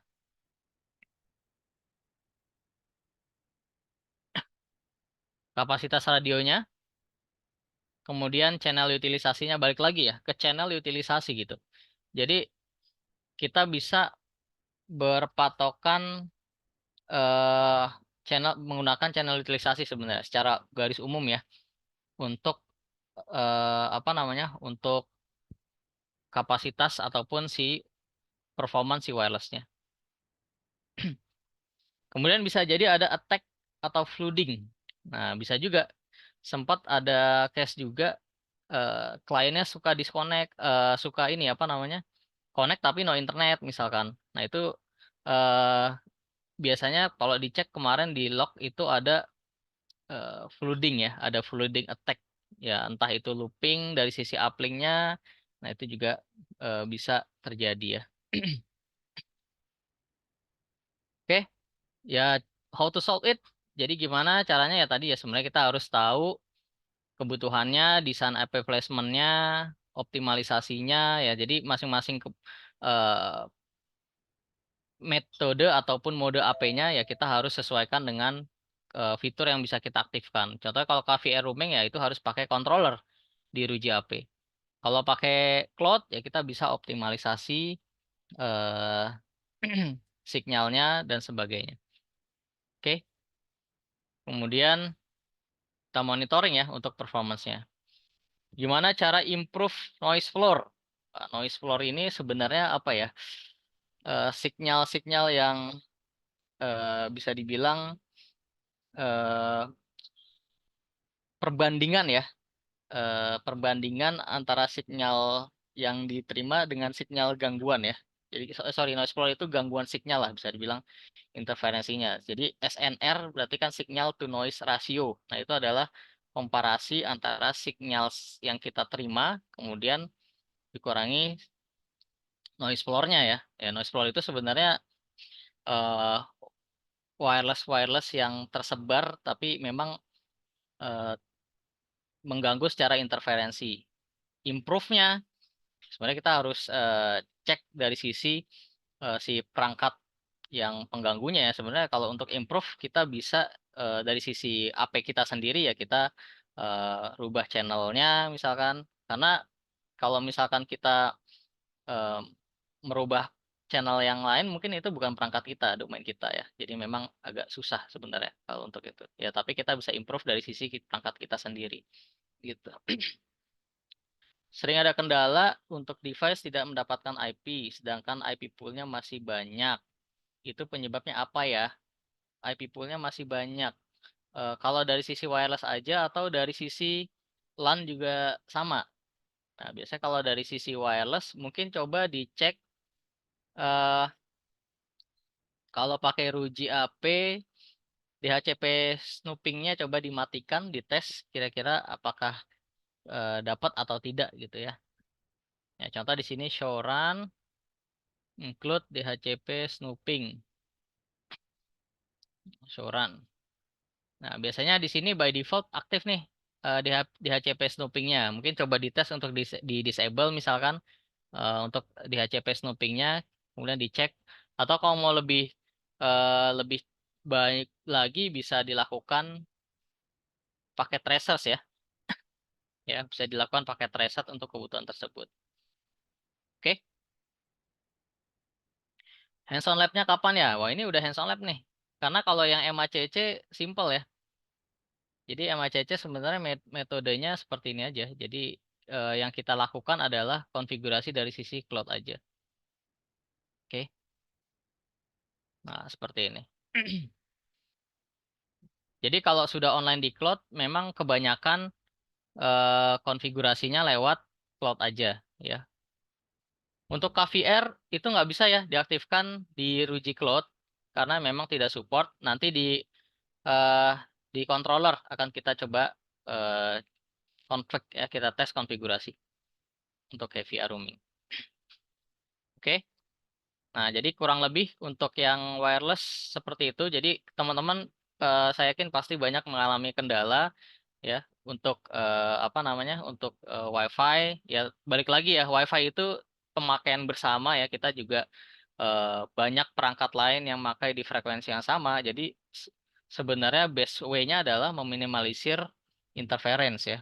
Kapasitas radionya. Kemudian channel utilisasinya balik lagi ya ke channel utilisasi gitu. Jadi kita bisa berpatokan eh, channel menggunakan channel utilisasi sebenarnya secara garis umum ya untuk apa namanya untuk kapasitas ataupun si performance si wirelessnya. Kemudian bisa jadi ada attack atau flooding. Nah bisa juga sempat ada case juga kliennya suka disconnect, suka ini apa namanya connect tapi no internet misalkan. Nah itu eh biasanya kalau dicek kemarin di log itu ada flooding ya, ada flooding attack ya, entah itu looping dari sisi uplinknya, nah itu juga bisa terjadi ya. Oke, ya how to solve it. Jadi gimana caranya ya tadi ya sebenarnya kita harus tahu kebutuhannya, desain AP placementnya, optimalisasinya ya. Jadi masing-masing eh, metode ataupun mode AP-nya ya kita harus sesuaikan dengan fitur yang bisa kita aktifkan. Contohnya kalau KVR rooming ya itu harus pakai controller di Ruji AP. Kalau pakai cloud ya kita bisa optimalisasi eh, sinyalnya dan sebagainya. Oke, kemudian kita monitoring ya untuk performance-nya. Gimana cara improve noise floor? Noise floor ini sebenarnya apa ya? Sinyal-sinyal yang bisa dibilang eh, perbandingan ya, perbandingan antara sinyal yang diterima dengan sinyal gangguan ya. Jadi sorry, noise floor itu gangguan sinyal lah bisa dibilang interferensinya. Jadi SNR berarti kan signal to noise ratio. Nah, itu adalah komparasi antara sinyal yang kita terima kemudian dikurangi noise floor-nya ya. Ya, noise floor itu sebenarnya eh, wireless yang tersebar tapi memang eh, mengganggu secara interferensi. Improve-nya sebenarnya kita harus cek dari sisi si perangkat yang pengganggunya ya. Sebenarnya kalau untuk improve kita bisa dari sisi AP kita sendiri ya kita rubah channelnya misalkan. Karena kalau misalkan kita eh, merubah channel yang lain mungkin itu bukan perangkat kita, domain kita ya. Jadi memang agak susah sebenarnya kalau untuk itu. Ya tapi kita bisa improve dari sisi perangkat kita sendiri gitu. Sering ada kendala untuk device tidak mendapatkan IP, sedangkan IP poolnya masih banyak. Itu penyebabnya apa ya? IP poolnya masih banyak. Kalau dari sisi wireless aja atau dari sisi LAN juga sama. Nah, biasanya kalau dari sisi wireless mungkin coba dicek eh, kalau pakai Ruji AP, DHCP snoopingnya coba dimatikan, dites kira-kira apakah dapat atau tidak gitu ya. Ya, contoh di sini show run include DHCP snooping, show run. Nah, biasanya di sini by default aktif nih DHCP snoopingnya. Mungkin coba dites untuk di disable misalkan untuk DHCP snoopingnya, kemudian dicek. Atau kalau mau lebih baik lagi bisa dilakukan pakai tracers ya. Ya, bisa dilakukan pakai tracer untuk kebutuhan tersebut. Oke, hands-on lab-nya kapan ya? Wah, ini udah hands-on lab nih. Karena kalau yang MACC simple ya. Jadi MACC sebenarnya metodenya seperti ini aja. Jadi yang kita lakukan adalah konfigurasi dari sisi cloud aja. Oke. Nah, seperti ini. Jadi kalau sudah online di cloud, memang kebanyakan konfigurasinya lewat cloud aja, ya. Untuk KVR itu nggak bisa ya diaktifkan di Ruji Cloud karena memang tidak support. Nanti eh, di controller akan kita coba eh, config ya, kita tes konfigurasi untuk KVR roaming. Oke. Nah, jadi kurang lebih untuk yang wireless seperti itu. Jadi teman-teman saya yakin pasti banyak mengalami kendala ya untuk apa namanya untuk WiFi ya balik lagi ya WiFi itu pemakaian bersama ya kita juga banyak perangkat lain yang memakai di frekuensi yang sama jadi sebenarnya best way-nya adalah meminimalisir interference ya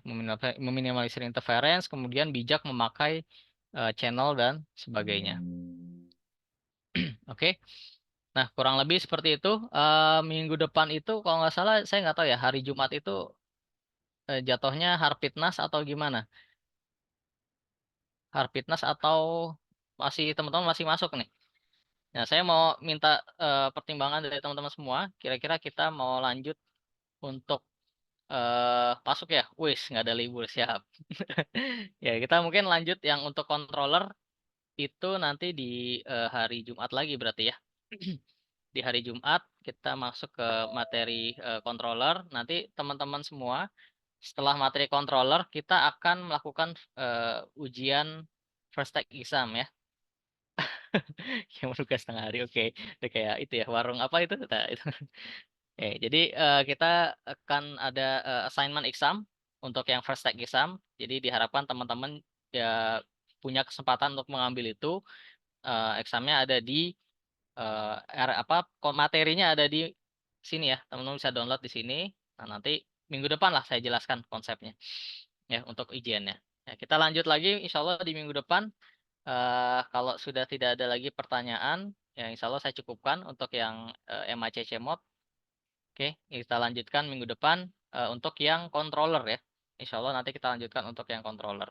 meminimalisir interference kemudian bijak memakai channel dan sebagainya. Oke. Nah, kurang lebih seperti itu. Minggu depan itu, kalau nggak salah, saya nggak tahu ya, hari Jumat itu jatuhnya Harpitnas atau gimana? Harpitnas atau masih teman-teman masih masuk nih? Nah, saya mau minta pertimbangan dari teman-teman semua. Kira-kira kita mau lanjut untuk masuk ya? Wis, nggak ada libur, siap. Ya, kita mungkin lanjut yang untuk controller itu nanti di hari Jumat lagi berarti ya. Di hari Jumat kita masuk ke materi controller. Nanti teman-teman semua setelah materi controller kita akan melakukan ujian first take exam ya. Yang bertugas setengah hari. Oke, udah kayak itu ya warung apa itu? Nah, itu. Oke, jadi kita akan ada assignment exam untuk yang first take exam. Jadi diharapkan teman-teman ya punya kesempatan untuk mengambil itu. Examnya ada di apa materinya ada di sini ya. Teman-teman bisa download di sini. Nah, nanti minggu depan lah saya jelaskan konsepnya ya untuk ujiannya. Ya, kita lanjut lagi insya Allah di minggu depan. Kalau sudah tidak ada lagi pertanyaan, ya insya Allah saya cukupkan untuk yang MACC Mod. Oke, kita lanjutkan minggu depan untuk yang controller ya. Insya Allah nanti kita lanjutkan untuk yang controller.